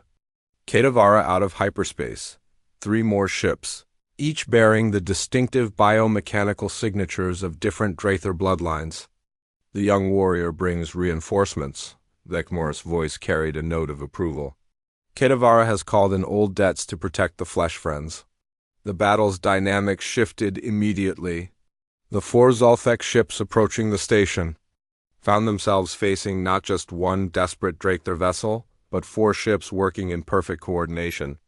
Kedavara out of hyperspace, 3 more ships, each bearing the distinctive biomechanical signatures of different Draketer bloodlines. The young warrior brings reinforcements. Vekmer's voice carried a note of approval. Kedavara has called in old debts to protect the flesh friends. The battle's dynamics shifted immediately. The 4 Zolthek ships approaching the station found themselves facing not just one desperate Draketer vessel, but 4 ships working in perfect coordination.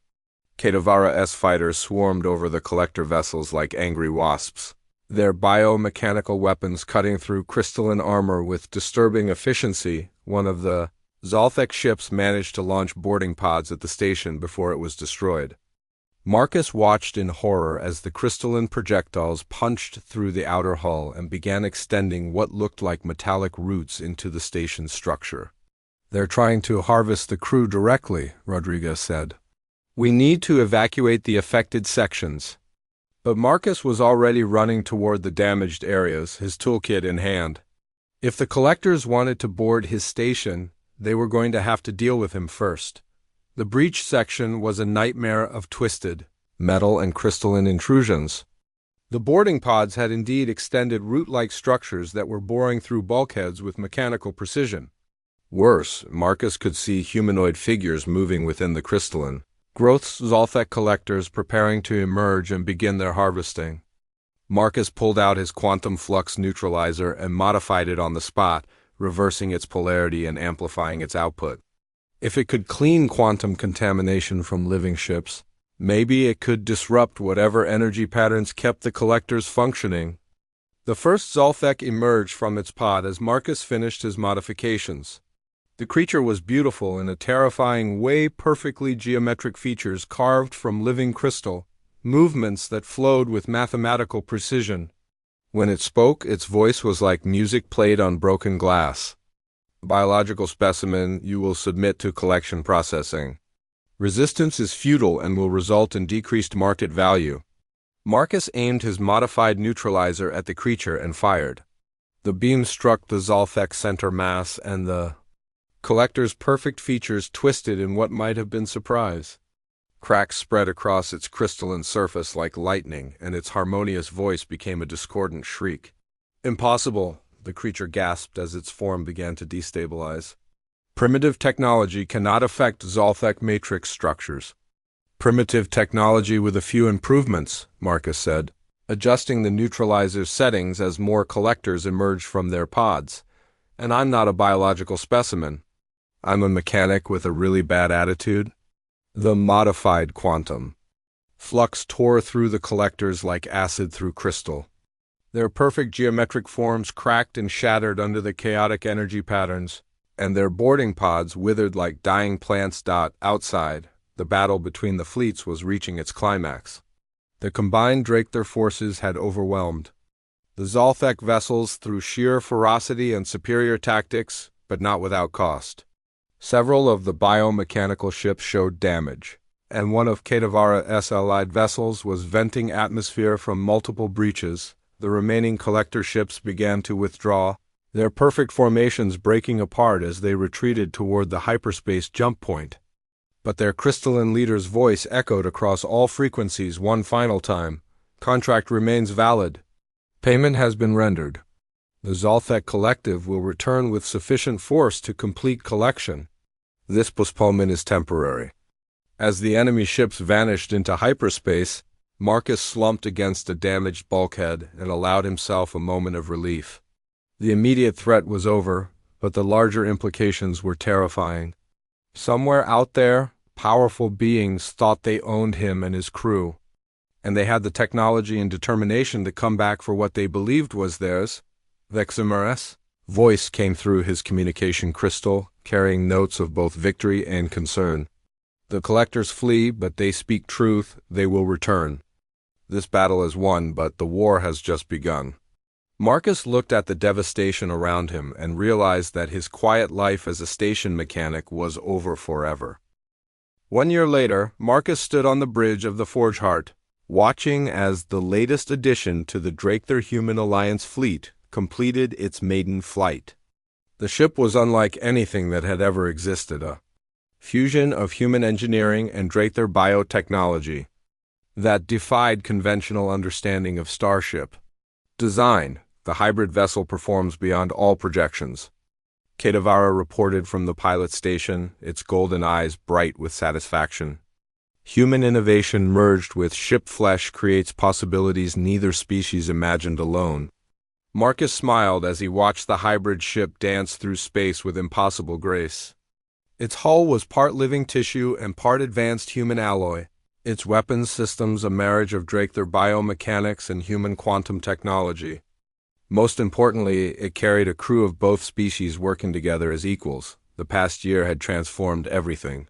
Kedavara's fighters swarmed over the collector vessels like angry wasps, their biomechanical weapons cutting through crystalline armor with disturbing efficiency. One of the Zolthek ships managed to launch boarding pods at the station before it was destroyed. Marcus watched in horror as the crystalline projectiles punched through the outer hull and began extending what looked like metallic roots into the station's structure. They're trying to harvest the crew directly, Rodriguez said. We need to evacuate the affected sections. But Marcus was already running toward the damaged areas, his toolkit in hand. If the collectors wanted to board his station, they were going to have to deal with him first. The breach section was a nightmare of twisted, metal and crystalline intrusions. The boarding pods had indeed extended root-like structures that were boring through bulkheads with mechanical precision. Worse, Marcus could see humanoid figures moving within the crystalline growths, Zolthek collectors preparing to emerge and begin their harvesting. Marcus pulled out his quantum flux neutralizer and modified it on the spot, reversing its polarity and amplifying its output. If it could clean quantum contamination from living ships, maybe it could disrupt whatever energy patterns kept the collectors functioning. The first Zolthek emerged from its pod as Marcus finished his modifications. The creature was beautiful in a terrifying way, perfectly geometric features carved from living crystal, movements that flowed with mathematical precision. When it spoke, its voice was like music played on broken glass. Biological specimen you will submit to collection processing. Resistance is futile and will result in decreased market value. Marcus aimed his modified neutralizer at the creature and fired. The beam struck the Zolthek center mass and the collector's perfect features twisted in what might have been surprise. Cracks spread across its crystalline surface like lightning, and its harmonious voice became a discordant shriek. "Impossible," the creature gasped as its form began to destabilize. "Primitive technology cannot affect Zolthek matrix structures." "Primitive technology with a few improvements," Marcus said, adjusting the neutralizer's settings as more collectors emerged from their pods. "And I'm not a biological specimen. I'm a mechanic with a really bad attitude." The modified quantum flux tore through the collectors like acid through crystal. Their perfect geometric forms cracked and shattered under the chaotic energy patterns, and their boarding pods withered like dying plants. Outside, the battle between the fleets was reaching its climax. The combined Draketer forces had overwhelmed the Zolthek vessels through sheer ferocity and superior tactics, but not without cost. Several of the biomechanical ships showed damage, and one of Kedavara's allied vessels was venting atmosphere from multiple breaches. The remaining collector ships began to withdraw, their perfect formations breaking apart as they retreated toward the hyperspace jump point. But their crystalline leader's voice echoed across all frequencies one final time. "Contract remains valid. Payment has been rendered. The Zolthek Collective will return with sufficient force to complete collection. This postponement is temporary." As the enemy ships vanished into hyperspace, Marcus slumped against a damaged bulkhead and allowed himself a moment of relief. The immediate threat was over, but the larger implications were terrifying. Somewhere out there, powerful beings thought they owned him and his crew, and they had the technology and determination to come back for what they believed was theirs. "Veximurus?" Voice came through his communication crystal, carrying notes of both victory and concern. "The collectors flee, but they speak truth. They will return. This battle is won, but the war has just begun." Marcus looked at the devastation around him and realized that his quiet life as a station mechanic was over forever. 1 year later, Marcus stood on the bridge of the Forge Heart, watching as the latest addition to the Draketer Human Alliance fleet completed its maiden flight. The ship was unlike anything that had ever existed, a fusion of human engineering and Draketer biotechnology that defied conventional understanding of starship design. The hybrid vessel performs beyond all projections. Kedavara reported from the pilot station, its golden eyes bright with satisfaction. Human innovation merged with ship flesh creates possibilities neither species imagined alone. Marcus smiled as he watched the hybrid ship dance through space with impossible grace. Its hull was part living tissue and part advanced human alloy, its weapons systems a marriage of Draketer biomechanics and human quantum technology. Most importantly, it carried a crew of both species working together as equals. The past year had transformed everything.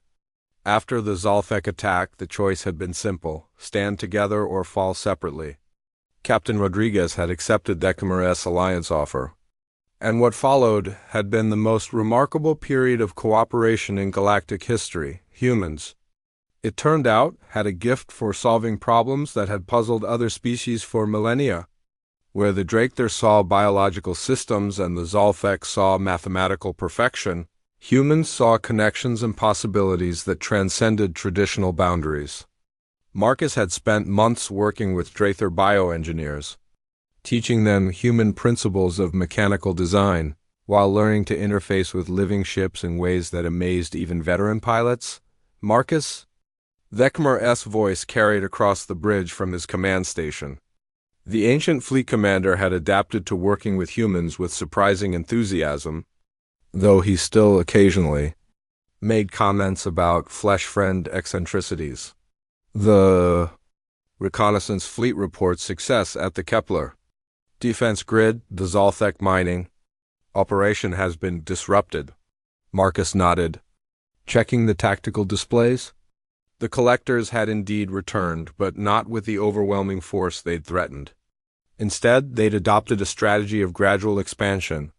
After the Zolthek attack, the choice had been simple: stand together or fall separately. Captain Rodriguez had accepted Decimur's alliance offer, and what followed had been the most remarkable period of cooperation in galactic history. Humans, it turned out, had a gift for solving problems that had puzzled other species for millennia. Where the Draketer saw biological systems and the Zolthek saw mathematical perfection, humans saw connections and possibilities that transcended traditional boundaries. Marcus had spent months working with Drather bioengineers, teaching them human principles of mechanical design, while learning to interface with living ships in ways that amazed even veteran pilots. Marcus? Vekmar's voice carried across the bridge from his command station. The ancient fleet commander had adapted to working with humans with surprising enthusiasm, though he still occasionally made comments about flesh-friend eccentricities. The reconnaissance fleet reports success at the Kepler defense grid. The Zalthek mining operation has been disrupted. Marcus nodded, checking the tactical displays. The collectors had indeed returned, but not with the overwhelming force they'd threatened. Instead, they'd adopted a strategy of gradual expansion,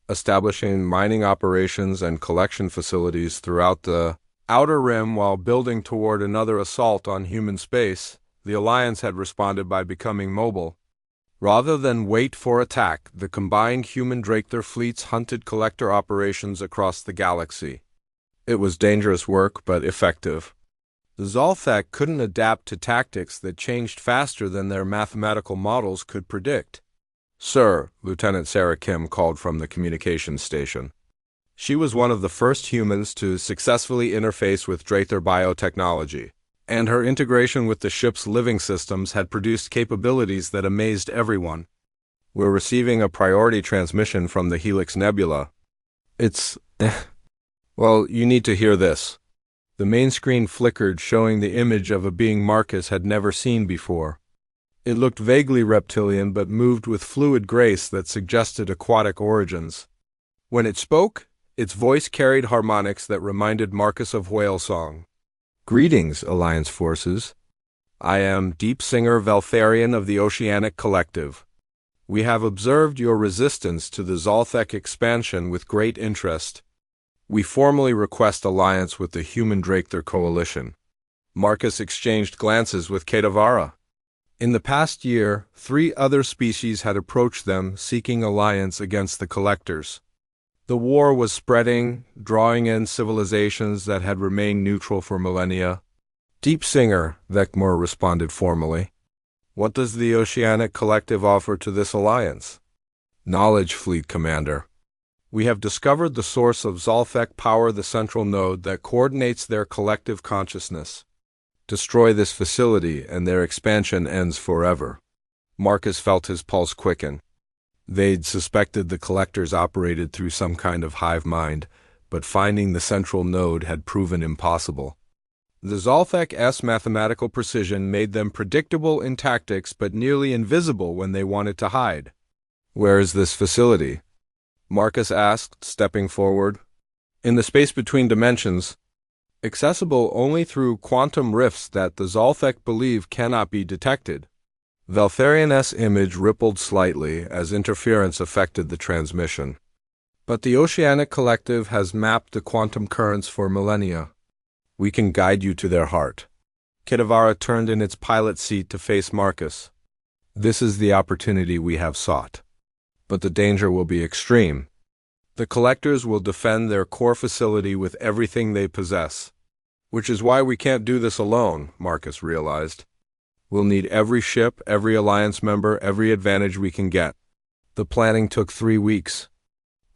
establishing mining operations and collection facilities throughout the Outer Rim while building toward another assault on human space. The Alliance had responded by becoming mobile. Rather than wait for attack, the combined human-Drather fleets hunted collector operations across the galaxy. It was dangerous work, but effective. The Zalthek couldn't adapt to tactics that changed faster than their mathematical models could predict. "Sir," Lieutenant Sarah Kim called from the communications station. She was one of the first humans to successfully interface with Drather biotechnology, and her integration with the ship's living systems had produced capabilities that amazed everyone. "We're receiving a priority transmission from the Helix Nebula. It's... Well, you need to hear this." The main screen flickered, showing the image of a being Marcus had never seen before. It looked vaguely reptilian but moved with fluid grace that suggested aquatic origins. When it spoke, its voice carried harmonics that reminded Marcus of whale song. "Greetings, Alliance forces. I am Deep Singer Veltharian of the Oceanic Collective. We have observed your resistance to the Zalthek expansion with great interest. We formally request alliance with the Human Drather Coalition." Marcus exchanged glances with Kedavara. In the past year, 3 other species had approached them seeking alliance against the collectors. The war was spreading, drawing in civilizations that had remained neutral for millennia. "Deep Singer," Vekmar responded formally. "What does the Oceanic Collective offer to this alliance?" "Knowledge, Fleet Commander. We have discovered the source of Zalthek power, the central node that coordinates their collective consciousness. Destroy this facility, and their expansion ends forever." Marcus felt his pulse quicken. They'd suspected the collectors operated through some kind of hive mind, but finding the central node had proven impossible. The Zalthek's mathematical precision made them predictable in tactics but nearly invisible when they wanted to hide. "Where is this facility?" Marcus asked, stepping forward. "In the space between dimensions, accessible only through quantum rifts that the Zalthek believe cannot be detected." Veltharian's image rippled slightly as interference affected the transmission. "But the Oceanic Collective has mapped the quantum currents for millennia. We can guide you to their heart." Kedavara turned in its pilot seat to face Marcus. "This is the opportunity we have sought. But the danger will be extreme. The collectors will defend their core facility with everything they possess. Which is why we can't do this alone," Marcus realized. "We'll need every ship, every Alliance member, every advantage we can get." The planning took 3 weeks.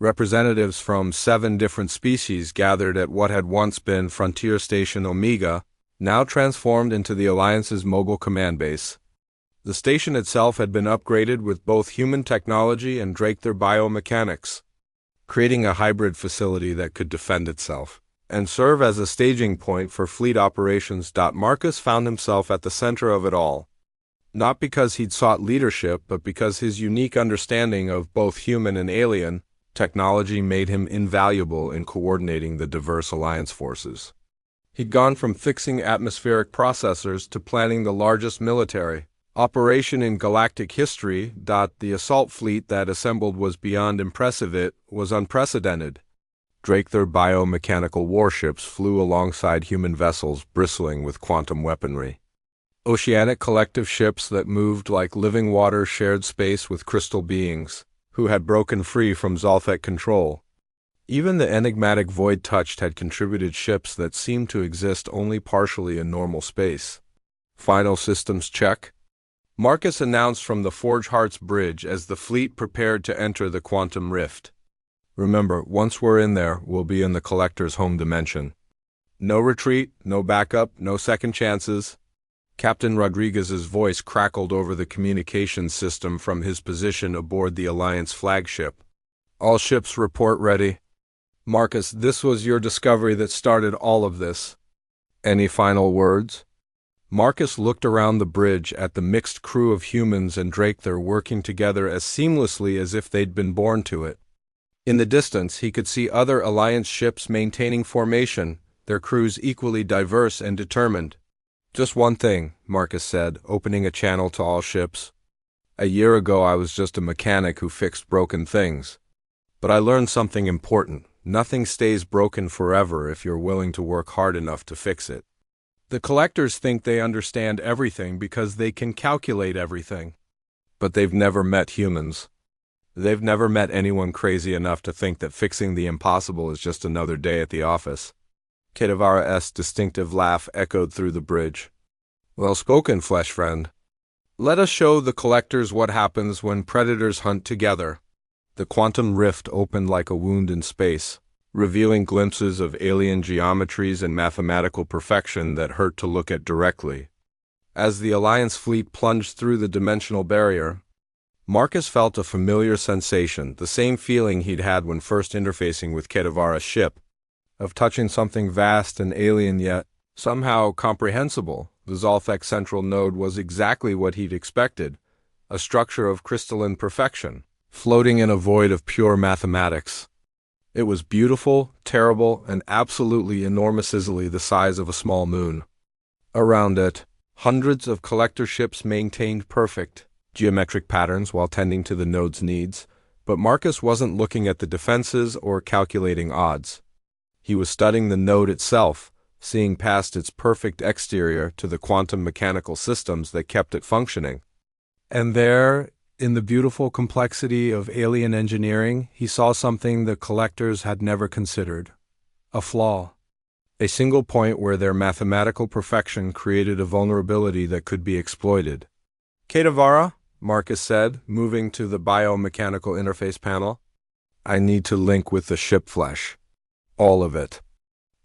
Representatives from 7 different species gathered at what had once been Frontier Station Omega, now transformed into the Alliance's Mogul command base. The station itself had been upgraded with both human technology and Drather biomechanics, creating a hybrid facility that could defend itself and serve as a staging point for fleet operations. Marcus found himself at the center of it all, not because he'd sought leadership, but because his unique understanding of both human and alien technology made him invaluable in coordinating the diverse Alliance forces. He'd gone from fixing atmospheric processors to planning the largest military operation in galactic history. The assault fleet that assembled was beyond impressive. It was unprecedented. Drather biomechanical warships flew alongside human vessels bristling with quantum weaponry. Oceanic collective ships that moved like living water shared space with crystal beings who had broken free from Zalthek control. Even the enigmatic Void Touched had contributed ships that seemed to exist only partially in normal space. Final systems check. Marcus announced from the Forge Hearts Bridge as the fleet prepared to enter the quantum rift. Remember, once we're in there, we'll be in the Collector's home dimension. No retreat, no backup, no second chances. Captain Rodriguez's voice crackled over the communications system from his position aboard the Alliance flagship. All ships report ready. Marcus, this was your discovery that started all of this. Any final words? Marcus looked around the bridge at the mixed crew of humans and Drakther working together as seamlessly as if they'd been born to it. In the distance, he could see other Alliance ships maintaining formation, their crews equally diverse and determined. Just one thing, Marcus said, opening a channel to all ships. A year ago I was just a mechanic who fixed broken things. But I learned something important. Nothing stays broken forever if you're willing to work hard enough to fix it. The Collectors think they understand everything because they can calculate everything. But they've never met humans. They've never met anyone crazy enough to think that fixing the impossible is just another day at the office. Kedavara's distinctive laugh echoed through the bridge. Well spoken, flesh friend. Let us show the Collectors what happens when predators hunt together. The quantum rift opened like a wound in space, revealing glimpses of alien geometries and mathematical perfection that hurt to look at directly. As the Alliance fleet plunged through the dimensional barrier, Marcus felt a familiar sensation, the same feeling he'd had when first interfacing with Kedavara's ship, of touching something vast and alien yet somehow comprehensible. The Zolthek central node was exactly what he'd expected, a structure of crystalline perfection, floating in a void of pure mathematics. It was beautiful, terrible, and absolutely enormously the size of a small moon. Around it, hundreds of collector ships maintained perfect geometric patterns while tending to the node's needs, but Marcus wasn't looking at the defenses or calculating odds. He was studying the node itself, seeing past its perfect exterior to the quantum mechanical systems that kept it functioning. And there, in the beautiful complexity of alien engineering, he saw something the Collectors had never considered. A flaw. A single point where their mathematical perfection created a vulnerability that could be exploited. Kedavara, Marcus said, moving to the biomechanical interface panel. I need to link with the ship flesh. All of it.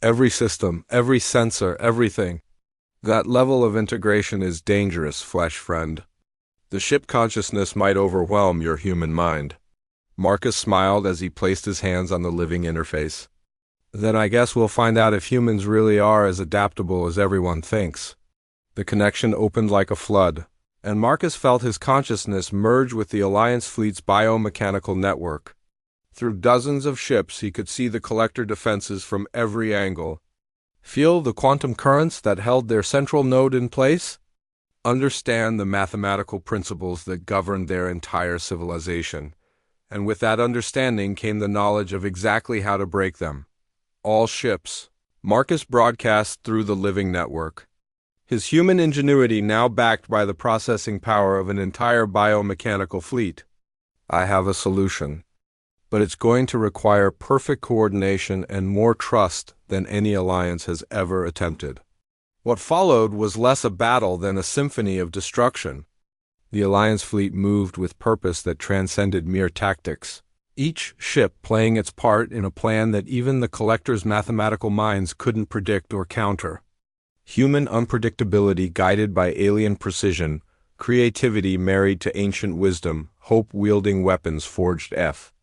Every system, every sensor, everything. That level of integration is dangerous, flesh friend. The ship consciousness might overwhelm your human mind. Marcus smiled as he placed his hands on the living interface. Then I guess we'll find out if humans really are as adaptable as everyone thinks. The connection opened like a flood, and Marcus felt his consciousness merge with the Alliance fleet's biomechanical network. Through dozens of ships, he could see the Collector defenses from every angle. Feel the quantum currents that held their central node in place? Understand the mathematical principles that governed their entire civilization. And with that understanding came the knowledge of exactly how to break them. All ships. Marcus broadcast through the living network. His human ingenuity now backed by the processing power of an entire biomechanical fleet. I have a solution. But it's going to require perfect coordination and more trust than any alliance has ever attempted. What followed was less a battle than a symphony of destruction. The Alliance fleet moved with purpose that transcended mere tactics, each ship playing its part in a plan that even the Collector's mathematical minds couldn't predict or counter. Human unpredictability guided by alien precision, creativity married to ancient wisdom, hope-wielding weapons forged F.